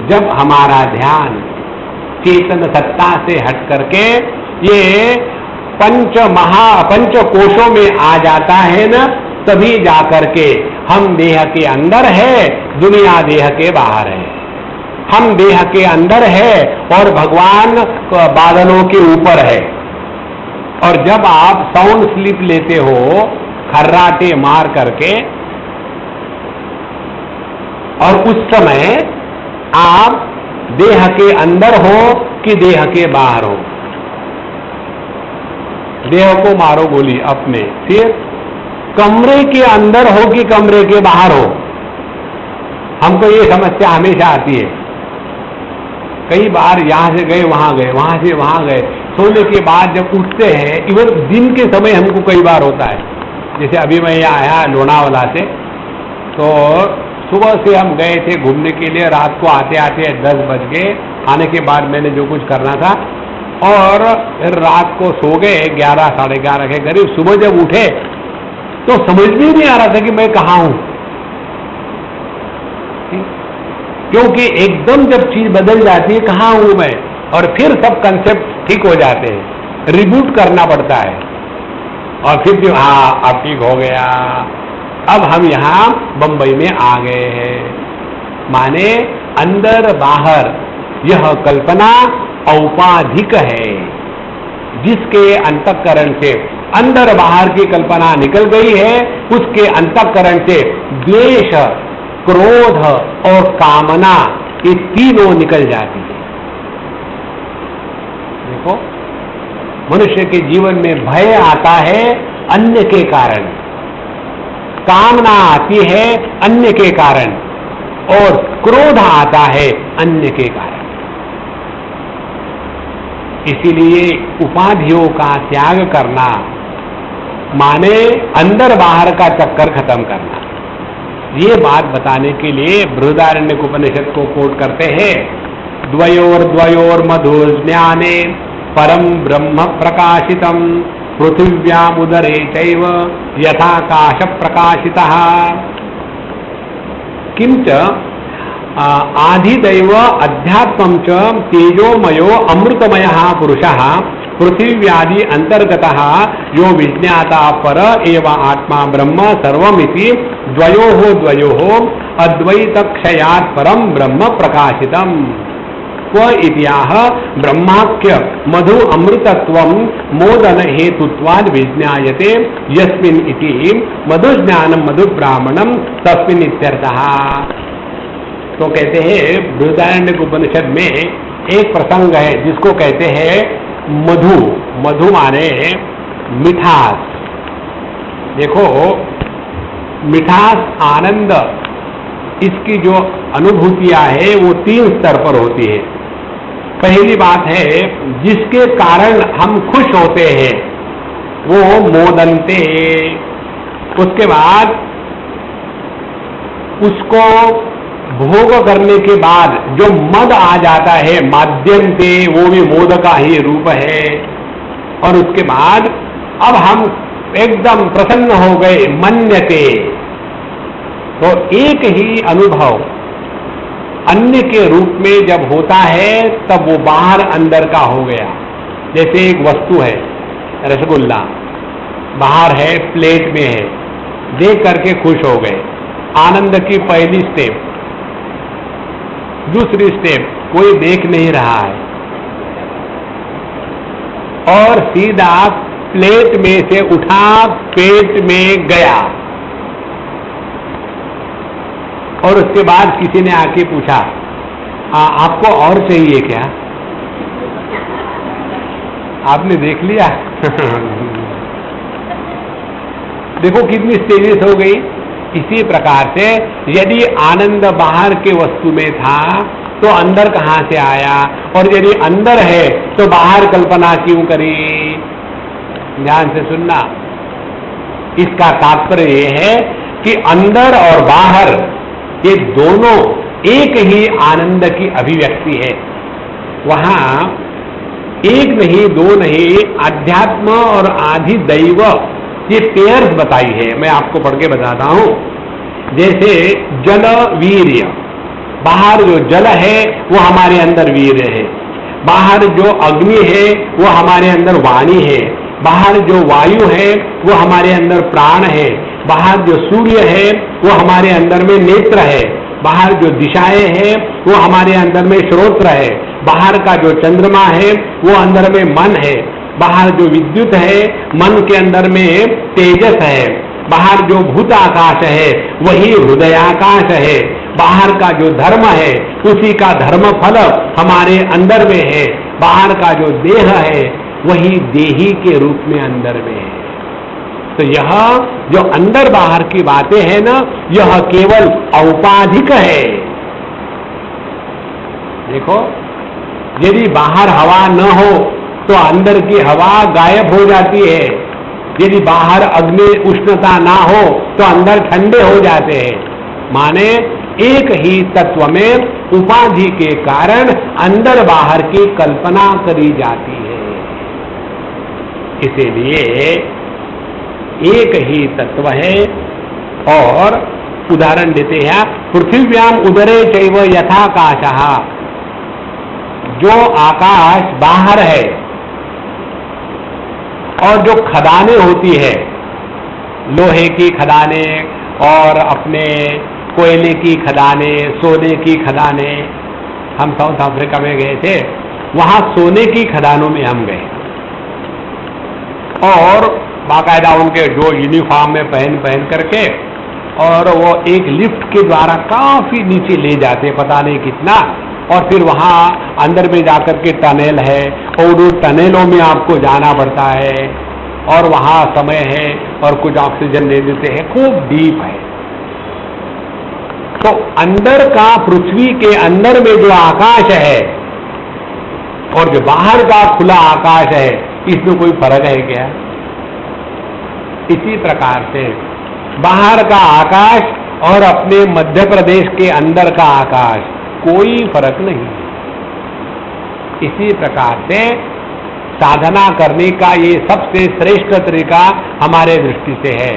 जब हमारा ध्यान चेतन सत्ता से हट करके ये पंच कोशों में आ जाता है न, तभी जाकर के हम देह के अंदर है, दुनिया देह के बाहर है। हम देह के अंदर है और भगवान बादलों के ऊपर है। और जब आप साउंड स्लीप लेते हो खर्राटे मार करके, और उस समय आप देह के अंदर हो कि देह के बाहर हो, देह को मारो गोली अपने, फिर कमरे के अंदर हो कि कमरे के बाहर हो। हमको ये समस्या हमेशा आती है। कई बार यहां से गए वहां गए, वहां से वहां गए, सोने के बाद जब उठते हैं, इवन दिन के समय हमको कई बार होता है। जैसे अभी मैं यहाँ आया लोनावाला से, तो सुबह से हम गए थे घूमने के लिए, रात को आते आते 10 बज गए। आने के बाद मैंने जो कुछ करना था, और फिर रात को सो गए 11 साढ़े 11 के करीब। सुबह जब उठे तो समझ में नहीं आ रहा था कि मैं कहाँ हूं, क्योंकि एकदम जब चीज बदल जाती है, कहाँ हूं मैं, और फिर सब कंसेप्ट ठीक हो जाते हैं, रिबूट करना पड़ता है। और फिर जो हाँ अब ठीक हो गया, अब हम यहाँ बंबई में आ गए हैं। माने अंदर बाहर यह कल्पना औपाधिक है, जिसके अंतःकरण से अंदर बाहर की कल्पना निकल गई है, उसके अंतःकरण से द्वेष, क्रोध और कामना, ये तीनों निकल जाती है। देखो, मनुष्य के जीवन में भय आता है अन्य के कारण, कामना आती है अन्य के कारण, और क्रोध आता है अन्य के कारण। इसीलिए उपाधियों का त्याग करना माने अंदर बाहर का चक्कर खत्म करना। ये बात बताने के लिए बृहदारण्यक उपनिषद को कोट करते हैं, द्वयोर मधुर्ज्ञाने परम ब्रह्म प्रकाशितम पृथिव्यामुदरे चैव यथाकाश प्रकाशितः किंच आधिदैव अध्यात्मं च तेजोमयो अमृतमयः पुरुषः पृथिव्यादि अंतर्गतः यो विज्ञाता पर एव आत्मा ब्रह्म सर्वमिति द्वयोः अद्वैतक्षयात् परम ब्रह्म प्रकाशितम् क्व इत्याह ब्रह्माख्य मधु अमृतत्वं मोदन हेतुत्वाद विज्ञायते यस्मिन् इति मधुज्ञानम मधु ब्राह्मणम तस्मिन् इत्यर्थः। तो कहते हैं बृहदारण्यक उपनिषद में एक प्रसंग है जिसको कहते हैं मधु। मधु माने मिठास। देखो, मिठास आनंद, इसकी जो अनुभूतियां है वो 3 स्तर पर होती है। पहली बात है, जिसके कारण हम खुश होते हैं वो मोदन्ते। उसके बाद उसको भोग करने के बाद जो मद आ जाता है माध्यन्ते, वो भी मोद का ही रूप है। और उसके बाद अब हम एकदम प्रसन्न हो गए, मन्यते। तो एक ही अनुभव अन्य के रूप में जब होता है तब वो बाहर अंदर का हो गया। जैसे एक वस्तु है रसगुल्ला, बाहर है, प्लेट में है, देख करके खुश हो गए, आनंद की पहली स्टेप। दूसरी स्टेप, कोई देख नहीं रहा है और सीधा प्लेट में से उठा, पेट में गया, और उसके बाद किसी ने आके पूछा आपको और चाहिए क्या? आपने देख लिया। देखो कितनी स्टेजेस हो गई। इसी प्रकार से यदि आनंद बाहर के वस्तु में था तो अंदर कहां से आया, और यदि अंदर है तो बाहर कल्पना क्यों करी? ध्यान से सुनना। इसका तात्पर्य यह है कि अंदर और बाहर ये दोनों एक ही आनंद की अभिव्यक्ति है। वहां एक नहीं, दो नहीं, अध्यात्म और आधिदैव ये पेयर्स बताई है। मैं आपको पढ़ के बताता हूं। जैसे जल वीर्य, बाहर जो जल है वो हमारे अंदर वीर्य है, बाहर जो अग्नि है वो हमारे अंदर वाणी है, बाहर जो वायु है वो हमारे अंदर प्राण है, बाहर जो सूर्य है वो हमारे अंदर में नेत्र है, बाहर जो दिशाएं हैं वो हमारे अंदर में श्रोत्र है, बाहर का जो चंद्रमा है वो अंदर में मन है, बाहर जो विद्युत है मन के अंदर में तेजस है, बाहर जो भूत आकाश है वही हृदयाकाश है, बाहर का जो धर्म है उसी का धर्म फल हमारे अंदर में है, बाहर का जो देह है वही देही के रूप में अंदर में है। तो यह जो अंदर बाहर की बातें हैं ना, यह केवल औपाधिक है। देखो, यदि बाहर हवा न हो तो अंदर की हवा गायब हो जाती है, यदि बाहर अग्नि उष्णता ना हो तो अंदर ठंडे हो जाते हैं। माने एक ही तत्व में उपाधि के कारण अंदर बाहर की कल्पना करी जाती है। इसीलिए एक ही तत्व है। और उदाहरण देते हैं, पृथ्व्याम उदरे चैव यथाकाशः, जो आकाश बाहर है और जो खदानें होती है, लोहे की खदानें और अपने कोयले की खदानें, सोने की खदानें। हम साउथ अफ्रीका में गए थे, वहां सोने की खदानों में हम गए और बाकायदा उनके जो यूनिफॉर्म में पहन करके, और वो एक लिफ्ट के द्वारा काफी नीचे ले जाते, पता नहीं कितना, और फिर वहां अंदर में जाकर के टनल है और उन टनलों में आपको जाना पड़ता है और वहां समय है और कुछ ऑक्सीजन दे देते हैं, खूब डीप है। तो अंदर का, पृथ्वी के अंदर में जो आकाश है और जो बाहर का खुला आकाश है, इसमें कोई फर्क है क्या? इसी प्रकार से बाहर का आकाश और अपने मध्य प्रदेश के अंदर का आकाश कोई फर्क नहीं। इसी प्रकार से साधना करने का ये सबसे श्रेष्ठ तरीका हमारे दृष्टि से है,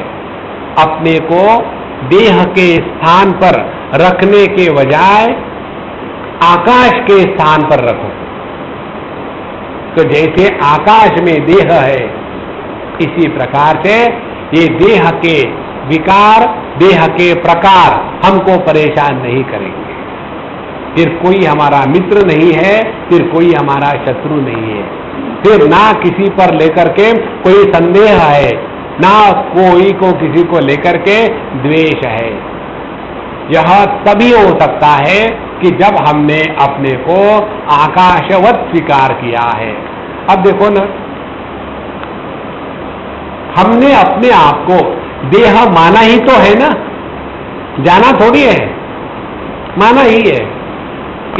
अपने को देह के स्थान पर रखने के बजाय आकाश के स्थान पर रखो। तो जैसे आकाश में देह है, इसी प्रकार से ये देह के विकार, देह के प्रकार हमको परेशान नहीं करेंगे। फिर कोई हमारा मित्र नहीं है, फिर कोई हमारा शत्रु नहीं है, फिर ना किसी पर लेकर के कोई संदेह है, ना कोई को किसी को लेकर के द्वेष है। यह तभी हो सकता है कि जब हमने अपने को आकाशवत स्वीकार किया है। अब देखो ना, हमने अपने आप को देह माना ही तो है ना, जाना थोड़ी है, माना ही है।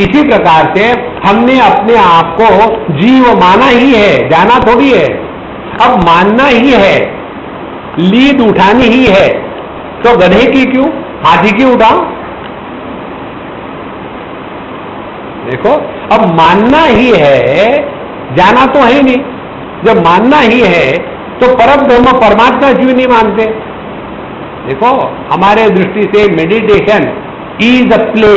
इसी प्रकार से हमने अपने आप को जीव माना ही है, जाना थोड़ी है। अब मानना ही है, लीड उठानी ही है, तो गधे की क्यों, हाथी की उठाओ। देखो, अब मानना ही है, जाना तो है नहीं। जब मानना ही है तो परम ब्रह्म परमात्मा क्यों नहीं मानते? देखो, हमारे दृष्टि से मेडिटेशन इज अ प्ले।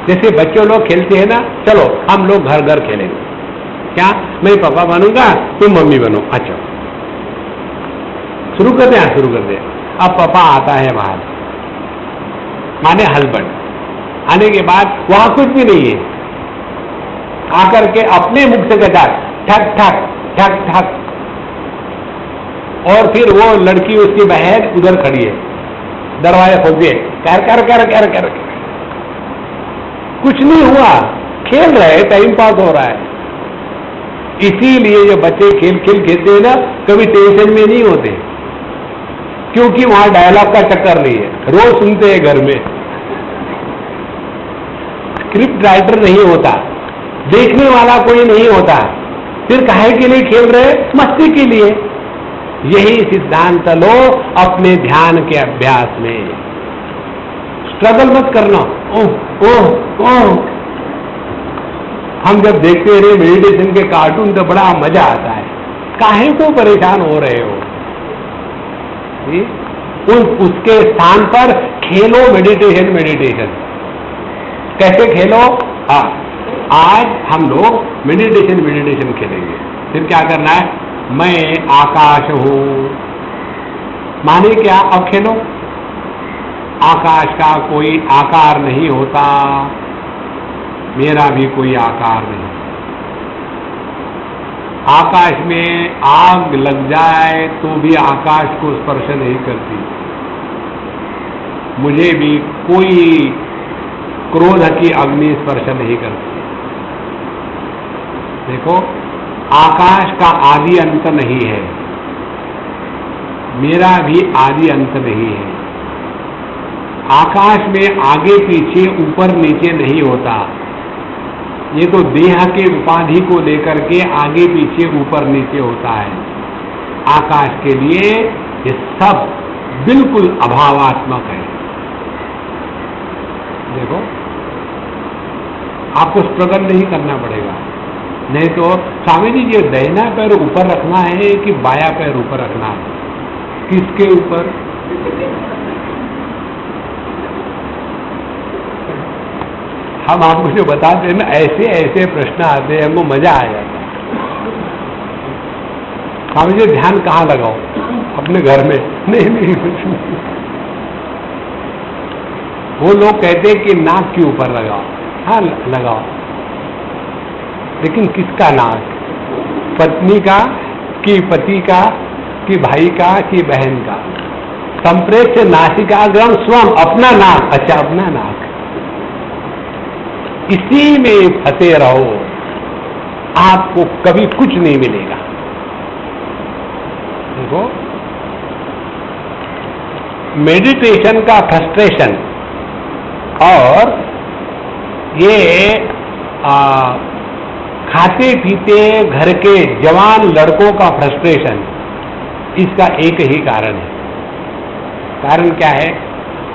जैसे बच्चों लोग खेलते हैं ना, चलो हम लोग घर घर खेलेंगे, क्या मैं पापा बनूंगा तुम मम्मी बनो, अच्छा शुरू कर दे, शुरू कर दे। अब पापा आता है बाहर, माने हस्बैंड, आने के बाद वहां कुछ भी नहीं है, आकर के अपने मुख से कहता ठक ठक ठक ठक, और फिर वो लड़की उसकी बहन उधर खड़ी है, दरवाजा खोलती है, कर कर कर कर कर, कुछ नहीं हुआ, खेल रहे, टाइम पास हो रहा है। इसीलिए जो बच्चे खेल खेल खेलते हैं ना, कभी टेंशन में नहीं होते, क्योंकि वहां डायलॉग का चक्कर नहीं है, रोज सुनते हैं घर में। स्क्रिप्ट राइटर नहीं होता, देखने वाला कोई नहीं होता, फिर काहे के लिए खेल रहे? मस्ती के लिए। यही सिद्धांत लो अपने ध्यान के अभ्यास में। स्ट्रगल मत करना। ओह ओह ओह, हम जब देखते रहे मेडिटेशन के कार्टून तो बड़ा मजा आता है। काहे को परेशान हो रहे हो? उसके स्थान पर खेलो मेडिटेशन। मेडिटेशन कैसे खेलो? हाँ, आज हम लोग मेडिटेशन खेलेंगे। फिर क्या करना है? मैं आकाश हूं, माने क्या? अब खेलो। आकाश का कोई आकार नहीं होता, मेरा भी कोई आकार नहीं। आकाश में आग लग जाए तो भी आकाश को स्पर्श नहीं करती। मुझे भी कोई क्रोध की अग्नि स्पर्श नहीं करती। देखो, आकाश का आदि अंत नहीं है, मेरा भी आदि अंत नहीं है। आकाश में आगे पीछे ऊपर नीचे नहीं होता। ये तो देह के उपाधि को लेकर के आगे पीछे ऊपर नीचे होता है। आकाश के लिए ये सब बिल्कुल अभावात्मक है। देखो, आपको स्ट्रगल नहीं करना पड़ेगा। नहीं तो स्वामी जी, ये दाहिना पैर ऊपर रखना है कि बाया पैर ऊपर रखना है? किसके ऊपर? हम आपको जो बताते हैं ना, ऐसे ऐसे प्रश्न आते हैं, हमको मजा आ जाता है। स्वामी जी, ध्यान कहाँ लगाओ? अपने घर में? नहीं, वो लोग कहते हैं कि नाक के ऊपर लगाओ। हाँ, लगाओ, लेकिन किसका नाक? पत्नी का कि पति का कि भाई का कि बहन का? संप्रेक्ष नासिकाग्रम स्वम, अपना नाक। अच्छा, अपना नाक। इसी में फंसे रहो, आपको कभी कुछ नहीं मिलेगा। देखो, मेडिटेशन का फ्रस्ट्रेशन और ये खाते पीते घर के जवान लड़कों का फ्रस्ट्रेशन, इसका एक ही कारण है। कारण क्या है?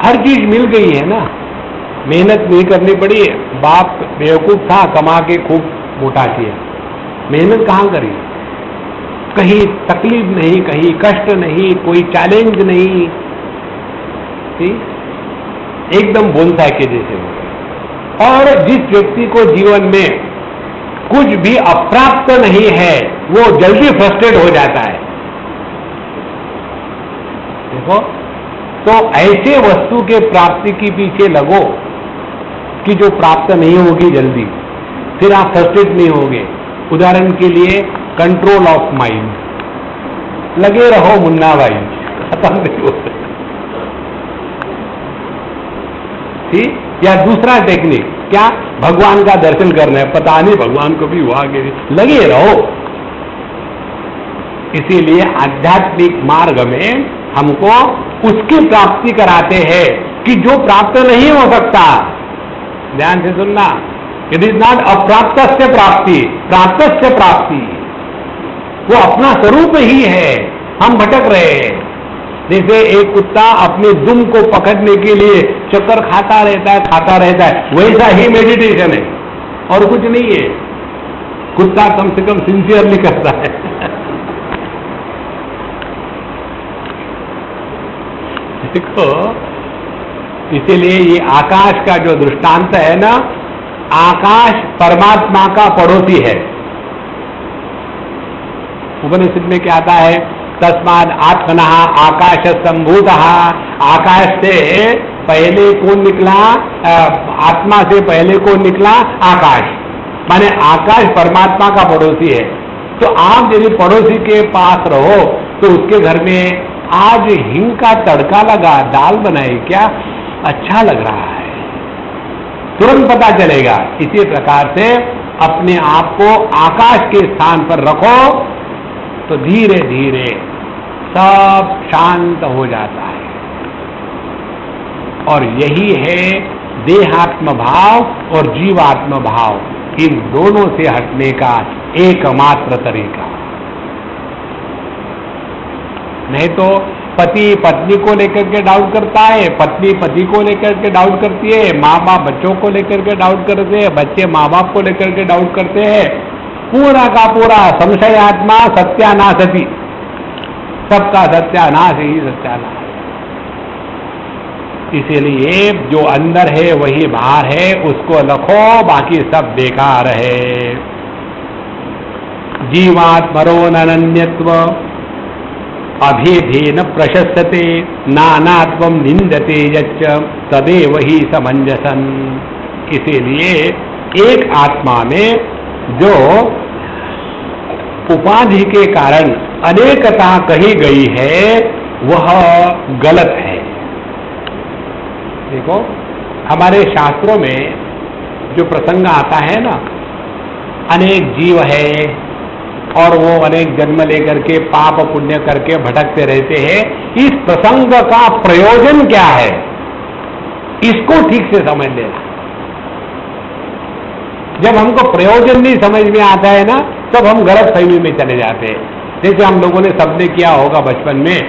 हर चीज मिल गई है ना, मेहनत नहीं करनी पड़ी। बाप बेवकूफ था, कमा के खूब मोटा किया। मेहनत कहाँ करी? कहीं तकलीफ नहीं, कहीं कष्ट नहीं, कोई चैलेंज नहीं, एकदम बोनसाई के जैसे हो गए। और जिस व्यक्ति को जीवन में कुछ भी अप्राप्त नहीं है, वो जल्दी फ्रस्ट्रेट हो जाता है। देखो, तो ऐसे वस्तु के प्राप्ति के पीछे लगो कि जो प्राप्त नहीं होगी जल्दी, फिर आप फ्रस्ट्रेट नहीं होगे। उदाहरण के लिए कंट्रोल ऑफ माइंड, लगे रहो मुन्ना भाई, खत्म नहीं हो सकता। ठीक? या दूसरा टेक्निक क्या? भगवान का दर्शन करना है, पता नहीं भगवान को भी हुआ कि लगे रहो। इसीलिए आध्यात्मिक मार्ग में हमको उसकी प्राप्ति कराते हैं कि जो प्राप्त नहीं हो सकता। ध्यान से सुनना, इट इज नॉट अप्राप्त से प्राप्ति, प्राप्त से प्राप्ति। वो अपना स्वरूप ही है, हम भटक रहे हैं। जैसे एक कुत्ता अपने दुम को पकड़ने के लिए चक्कर खाता रहता है, वैसा ही मेडिटेशन है और कुछ नहीं है। कुत्ता कम से कम सिंसियरली करता है। देखो, इसीलिए ये आकाश का जो दृष्टांत है ना, आकाश परमात्मा का पड़ोसी है। उपनिषद में क्या आता है? तस्माद आत्मनः आकाश संभूतः। आकाश से पहले कौन निकला? आत्मा से पहले कौन निकला? आकाश। माने आकाश परमात्मा का पड़ोसी है। तो आप यदि पड़ोसी के पास रहो तो उसके घर में आज हिंग का तड़का लगा, दाल बनाई, क्या अच्छा लग रहा है, तुरंत पता चलेगा। इसी प्रकार से अपने आप को आकाश के स्थान पर रखो तो धीरे धीरे सब शांत हो जाता है। और यही है देहात्म भाव और जीवात्म भाव, इन दोनों से हटने का एकमात्र तरीका। नहीं तो पति पत्नी को लेकर के डाउट करता है, पत्नी पति को लेकर के डाउट करती है, माँ बाप बच्चों को लेकर के डाउट करते हैं, बच्चे माँ बाप को लेकर के डाउट करते हैं। पूरा का पूरा संशयात्मा सत्यानाशति, सबका सत्यानाश ही सत्यानाश। इसीलिए जो अंदर है वही बाहर है, उसको रखो, बाकी सब बेकार है। जीवात्मरोनन्यत्व अभेदेन प्रशस्यते नानात्वं निंदते यच्च तदेव ही समंजसन। इसीलिए एक आत्मा में जो उपाधि के कारण अनेकता कही गई है वह गलत है। देखो हमारे शास्त्रों में जो प्रसंग आता है ना, अनेक जीव है और वो अनेक जन्म लेकर के पाप पुण्य करके भटकते रहते हैं। इस प्रसंग का प्रयोजन क्या है, इसको ठीक से समझ लेना। जब हमको प्रयोजन नहीं समझ में आता है ना, तब हम गलत फहमी में चले जाते हैं। जैसे हम लोगों ने सबने किया होगा बचपन में,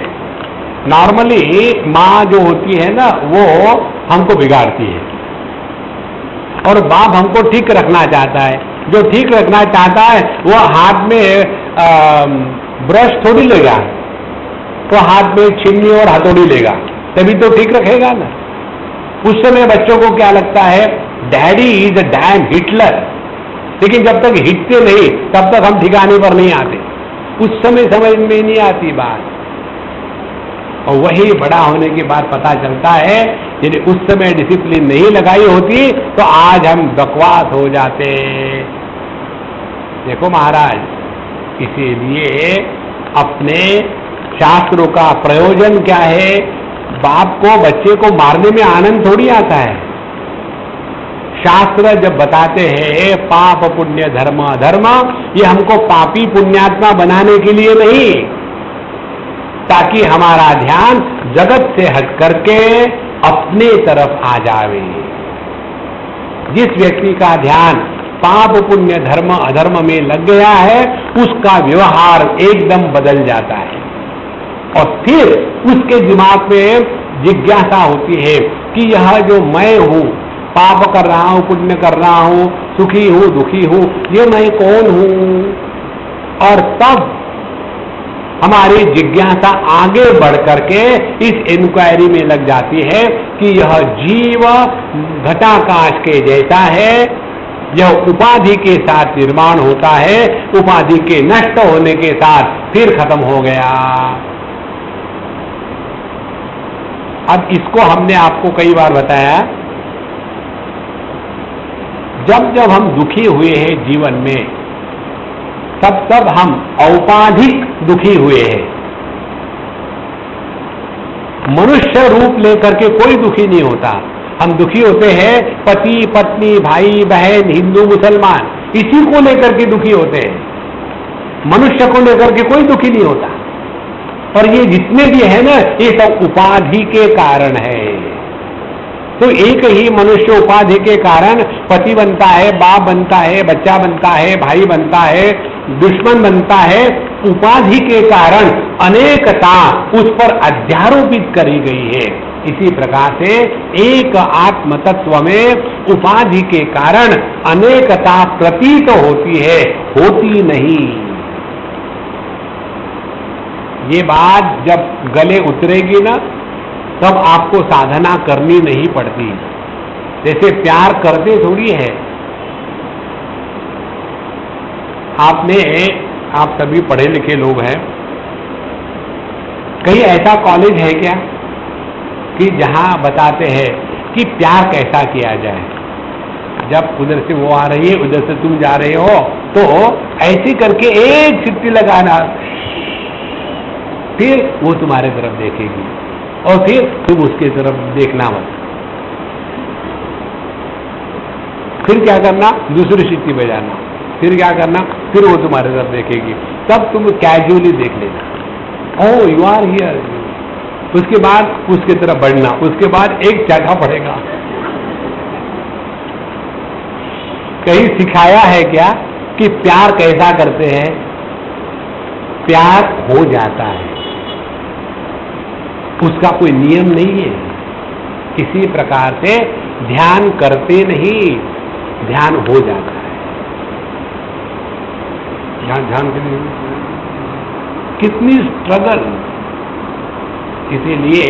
नॉर्मली माँ जो होती है ना वो हमको बिगाड़ती है और बाप हमको ठीक रखना चाहता है। जो ठीक रखना चाहता है वो हाथ में ब्रश थोड़ी लेगा, तो हाथ में छिन्नी और हथौड़ी लेगा, तभी तो ठीक रखेगा ना। उस समय बच्चों को क्या लगता है, daddy is a dam Hitler. लेकिन जब तक हिटते नहीं तब तक हम ठिकाने पर नहीं आते। उस समय समझ में नहीं आती बात, और वही बड़ा होने के बाद पता चलता है यदि उस समय डिसिप्लिन नहीं लगाई होती तो आज हम बकवास हो जाते। देखो महाराज, इसीलिए अपने शास्त्रों का प्रयोजन क्या है, बाप को बच्चे को मारने में आनंद थोड़ी आता है। शास्त्र जब बताते हैं पाप पुण्य धर्म अधर्म, ये हमको पापी पुण्यात्मा बनाने के लिए नहीं, ताकि हमारा ध्यान जगत से हट करके अपने तरफ आ जावे। जिस व्यक्ति का ध्यान पाप पुण्य धर्म अधर्म में लग गया है उसका व्यवहार एकदम बदल जाता है, और फिर उसके दिमाग में जिज्ञासा होती है कि यह जो मैं हूं, पाप कर रहा हूं पुण्य कर रहा हूं, सुखी हूं दुखी हूं, ये मैं कौन हूं। और तब हमारी जिज्ञासा आगे बढ़ करके इस इंक्वायरी में लग जाती है कि यह जीव घटाकाश के जैसा है, यह उपाधि के साथ निर्माण होता है, उपाधि के नष्ट होने के साथ फिर खत्म हो गया। अब इसको हमने आपको कई बार बताया, जब जब हम दुखी हुए हैं जीवन में, तब हम औपाधिक दुखी हुए हैं। मनुष्य रूप लेकर के कोई दुखी नहीं होता। हम दुखी होते हैं पति पत्नी भाई बहन हिंदू मुसलमान, इसी को लेकर के दुखी होते हैं। मनुष्य को लेकर के कोई दुखी नहीं होता। और ये जितने भी है ना, ये सब उपाधि के कारण है। तो एक ही मनुष्य उपाधि के कारण पति बनता है, बाप बनता है, बच्चा बनता है, भाई बनता है, दुश्मन बनता है। उपाधि के कारण अनेकता उस पर अध्यारोपित करी गई है। इसी प्रकार से एक आत्म तत्व में उपाधि के कारण अनेकता प्रतीत होती है, होती नहीं। ये बात जब गले उतरेगी ना, तब आपको साधना करनी नहीं पड़ती। जैसे प्यार करते थोड़ी है। आप सभी पढ़े लिखे लोग हैं, कहीं ऐसा कॉलेज है क्या कि जहां बताते हैं कि प्यार कैसा किया जाए? जब उधर से वो आ रही है, उधर से तुम जा रहे हो, तो ऐसे करके एक सिट्टी लगाना, फिर वो तुम्हारे तरफ देखेगी और फिर तुम उसके तरफ देखना मत। फिर क्या करना, दूसरी सिट्टी बजाना, फिर क्या करना, फिर वो तुम्हारे तरफ देखेगी, तब तुम कैजुअली देख लेना, ओह यू आर हियर। उसके बाद उसके तरफ बढ़ना, उसके बाद एक चाटा पड़ेगा। कहीं सिखाया है क्या कि प्यार कैसा करते हैं? प्यार हो जाता है। उसका कोई नियम नहीं है। किसी प्रकार से ध्यान करते नहीं, ध्यान हो जाता है। ध्यान के लिए कितनी स्ट्रगल। इसीलिए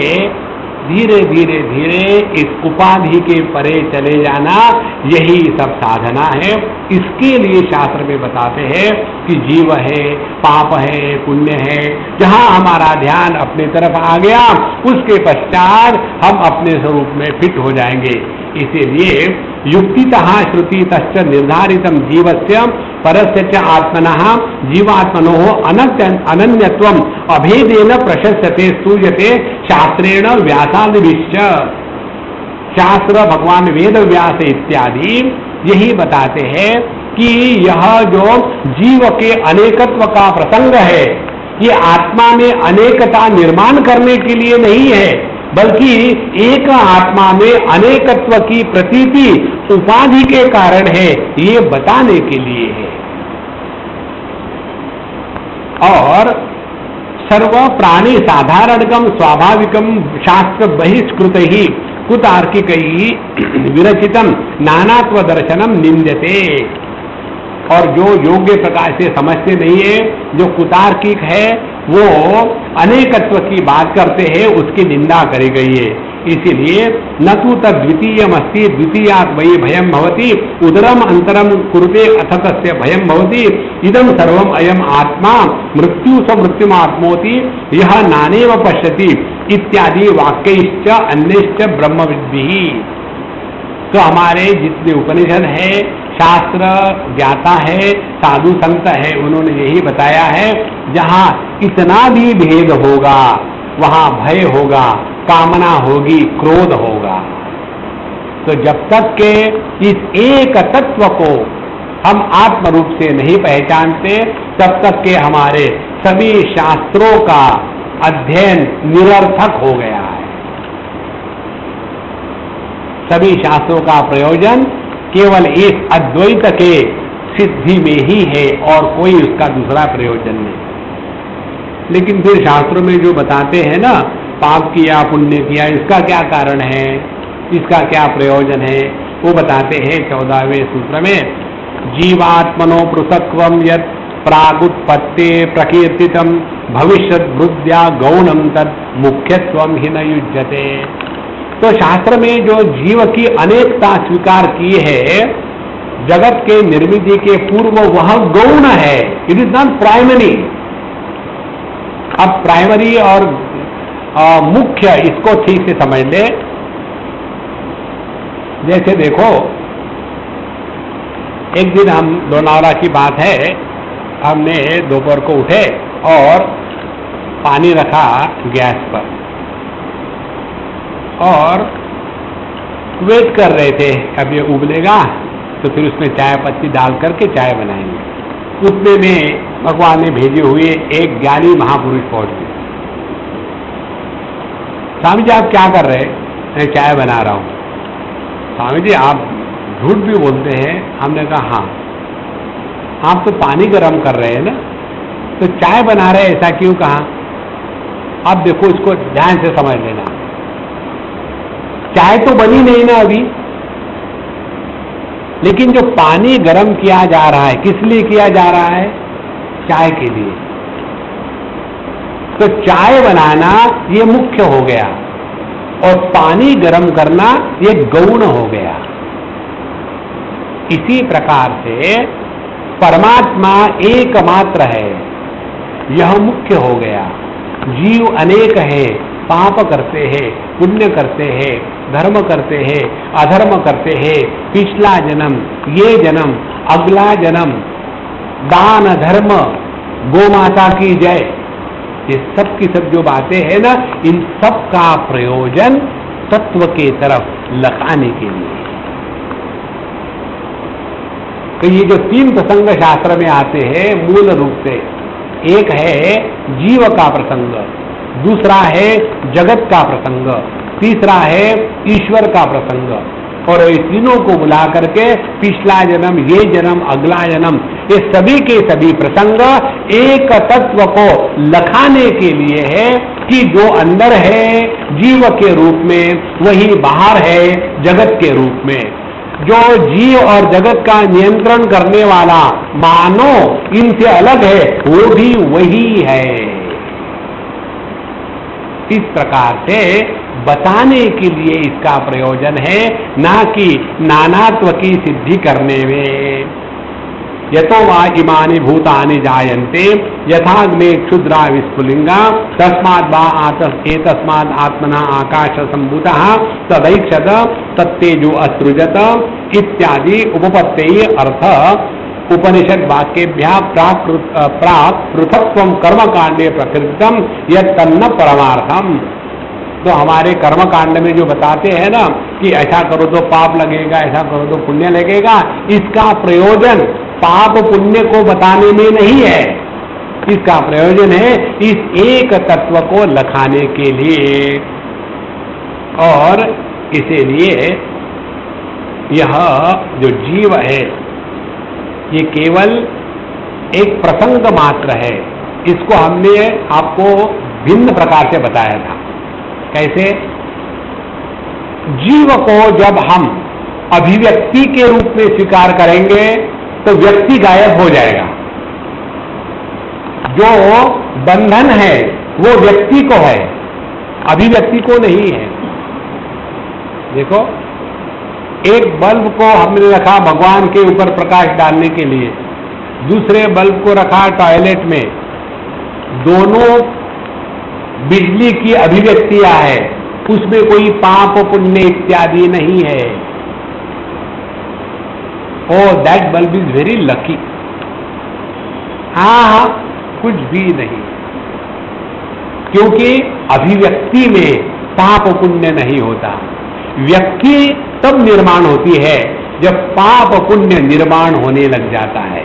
धीरे धीरे धीरे इस उपाधि के परे चले जाना, यही सब साधना है। इसके लिए शास्त्र में बताते हैं कि जीव है, पाप है, पुण्य है। जहां हमारा ध्यान अपने तरफ आ गया, उसके पश्चात हम अपने स्वरूप में फिट हो जाएंगे। इसीलिए युक्तितः श्रुतितश्च निर्धारितम जीवस्य परस्य च आत्मनः जीवात्मनोः अनन्यत्वम् अभेदेन प्रशस्यते स्तूयते शास्त्रेण व्यासादिभिश्च। शास्त्र भगवान वेद व्यास इत्यादि यही बताते हैं कि यह जो जीव के अनेकत्व का प्रसंग है, ये आत्मा में अनेकता निर्माण करने के लिए नहीं है, बल्कि एक आत्मा में अनेकत्व की प्रतीति उपाधि के कारण है, ये बताने के लिए है। और सर्व प्राणी साधारणकम स्वाभाविकम शास्त्र बहिष्कृत ही कुतार्किक ही विरचितम नानात्व दर्शनम निंद्यते। और जो योग्य प्रकार से समझते नहीं है, जो कुतार्किक है, वो अनेकत्व की बात करते हैं, उसकी निंदा करी गई है। इसीलिए न तो तद्वितीयमस्ति द्वितीयात् वै भयम भवति उदरम अंतरम कुरुते अथ तस्य भयम भवति इदम सर्वम अयम आत्मा मृत्यु स्वमृत्युमात्मोति यह नानेव पश्यति इत्यादि वाक्यश्च अन्यश्च ब्रह्मविद्भिः। तो हमारे जितने उपनिषद है, शास्त्र ज्ञाता है, साधु संत है, उन्होंने यही बताया है, जहां इतना भी भेद होगा वहां भय होगा, कामना होगी, क्रोध होगा। तो जब तक के इस एक तत्व को हम आत्म रूप से नहीं पहचानते, तब तक के हमारे सभी शास्त्रों का अध्ययन निरर्थक हो गया है। सभी शास्त्रों का प्रयोजन केवल इस अद्वैत के सिद्धि में ही है और कोई उसका दूसरा प्रयोजन नहीं। लेकिन फिर शास्त्रों में जो बताते हैं ना, पाप किया पुण्य किया, इसका क्या कारण है, इसका क्या प्रयोजन है, वो बताते हैं 14वें सूत्र में, जीवात्मनो पृथक्त्वं यत् प्रागुत्पत्ते प्रकीर्तितम भविष्यत् वृद्ध्या गौणम तत् मुख्यत्वं हि न युज्यते। तो शास्त्र में जो जीव की अनेकता स्वीकार की है, जगत के निर्मिति के पूर्व वह गौण है, इट इज नॉट प्राइमरी। अब प्राइमरी और मुख्य, इसको ठीक से समझ ले। जैसे देखो, एक दिन हम लोनावला की बात है, हमने दोपहर को उठे और पानी रखा गैस पर और वेट कर रहे थे, अब ये उबलेगा तो फिर उसमें चाय पत्ती डाल करके चाय बनाएंगे। उतने में भगवान ने भेजे हुए एक ज्ञानी महापुरुष पहुंच गए। स्वामी जी आप क्या कर रहे हैं? मैं चाय बना रहा हूं। स्वामी जी आप झूठ भी बोलते हैं। हमने कहा हाँ, आप तो पानी गर्म कर रहे हैं ना, तो चाय बना रहे हैं ऐसा क्यों कहा? अब देखो, इसको ध्यान से समझ लेना, चाय तो बनी नहीं ना अभी, लेकिन जो पानी गर्म किया जा रहा है, किस लिए किया जा रहा है? चाय के लिए। तो चाय बनाना ये मुख्य हो गया और पानी गर्म करना ये गौण हो गया। इसी प्रकार से परमात्मा एकमात्र है, यह मुख्य हो गया। जीव अनेक है, पाप करते हैं, पुण्य करते हैं, धर्म करते हैं, अधर्म करते हैं, पिछला जन्म, ये जन्म, अगला जन्म, दान धर्म, गौ माता की जय, ये सब की सब जो बातें हैं ना, इन सब का प्रयोजन तत्व के तरफ लखाने के लिए। तो ये जो तीन प्रसंग शास्त्र में आते हैं मूल रूप से, एक है जीव का प्रसंग, दूसरा है जगत का प्रसंग, तीसरा है ईश्वर का प्रसंग। और इस तीनों को बुला करके पिछला जन्म, ये जन्म, अगला जन्म, ये सभी के सभी प्रसंग एक तत्व को लखाने के लिए है कि जो अंदर है जीव के रूप में, वही बाहर है जगत के रूप में। जो जीव और जगत का नियंत्रण करने वाला मानो इनसे अलग है, वो भी वही है। इस प्रकार से बताने के लिए इसका प्रयोजन है, ना कि नानात्व की सिद्धि करने में। यतो वा इमानि भूतानि जायन्ते यथाग्ने क्षुद्रा विस्फुलिंगा तस्माद् वा एतस्माद् आत्मना आकाश संभूतः तदैक्षत तत्तेजो असृजत इत्यादि उपपत्ति अर्थ उपनिषद वाक्येभ्यः प्राक् पृथक्त्वं कर्मकांडे प्रकृतितम यत्तन्न परमार्थम। तो हमारे कर्मकांड में जो बताते हैं ना कि ऐसा करो तो पाप लगेगा, ऐसा करो तो पुण्य लगेगा, इसका प्रयोजन पाप पुण्य को बताने में नहीं है, इसका प्रयोजन है इस एक तत्व को लखाने के लिए। और इसीलिए यह जो जीव है ये केवल एक प्रसंग मात्र है। इसको हमने आपको भिन्न प्रकार से बताया था। कैसे? जीव को जब हम अभिव्यक्ति के रूप में स्वीकार करेंगे तो व्यक्ति गायब हो जाएगा। जो बंधन है वो व्यक्ति को है, अभिव्यक्ति को नहीं है। देखो, एक बल्ब को हमने रखा भगवान के ऊपर प्रकाश डालने के लिए, दूसरे बल्ब को रखा टॉयलेट में, दोनों बिजली की अभिव्यक्तियां है, उसमें कोई पाप पुण्य इत्यादि नहीं है। Oh that bulb is very lucky. हाँ, कुछ भी नहीं, क्योंकि अभिव्यक्ति में पाप पुण्य नहीं होता। व्यक्ति तब निर्माण होती है जब पाप पुण्य निर्माण होने लग जाता है।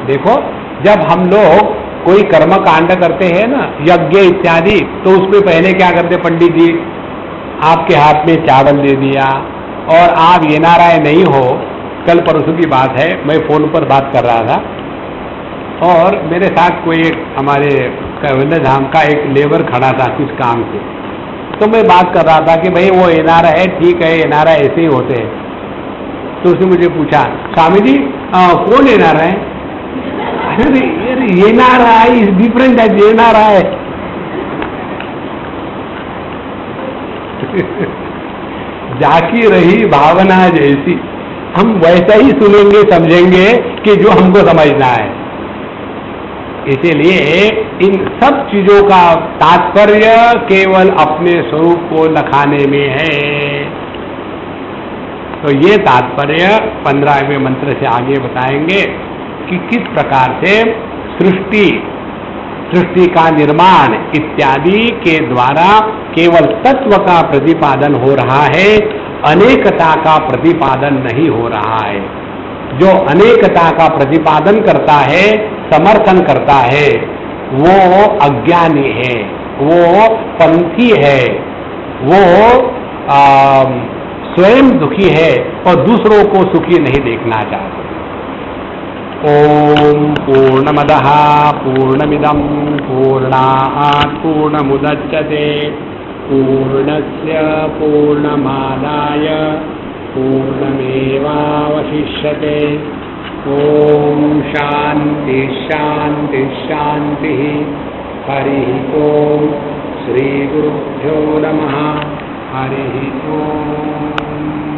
देखो, जब हम लोग कोई कर्म कांड करते हैं ना, यज्ञ इत्यादि, तो उसमें पहले क्या करते पंडित जी, आपके हाथ में चावल दे दिया और आप ये नारायण नहीं हो। कल परसों की बात है, मैं फोन पर बात कर रहा था और मेरे साथ कोई एक हमारे कैवल्य धाम का एक लेबर खड़ा था कुछ काम से, तो मैं बात कर रहा था कि भाई वो एनआरआई है, ठीक है एनआरआई ऐसे ही होते हैं। तो उसने मुझे पूछा, स्वामी जी कौन एनआरआई है? अरे NRI is different as NRI. जाकी रही भावना जैसी, हम वैसा ही सुनेंगे समझेंगे कि जो हमको समझना है। इसीलिए इन सब चीजों का तात्पर्य केवल अपने स्वरूप को लखाने में है। तो ये तात्पर्य 15वें मंत्र से आगे बताएंगे कि किस प्रकार से सृष्टि का निर्माण इत्यादि के द्वारा केवल तत्व का प्रतिपादन हो रहा है, अनेकता का प्रतिपादन नहीं हो रहा है। जो अनेकता का प्रतिपादन करता है, समर्थन करता है, वो अज्ञानी है, वो पंथी है, वो स्वयं दुखी है और दूसरों को सुखी नहीं देखना चाहता। ओम पूर्णमदः पूर्णमिदं पूर्णात् पूर्णमुदच्यते पूर्णस्य पूर्णमादाय पूर्णमेवावशिष्यते। ओम शांति शांति शांति। हरि ओम। श्री गुरुभ्यो नमः। हरि ओम।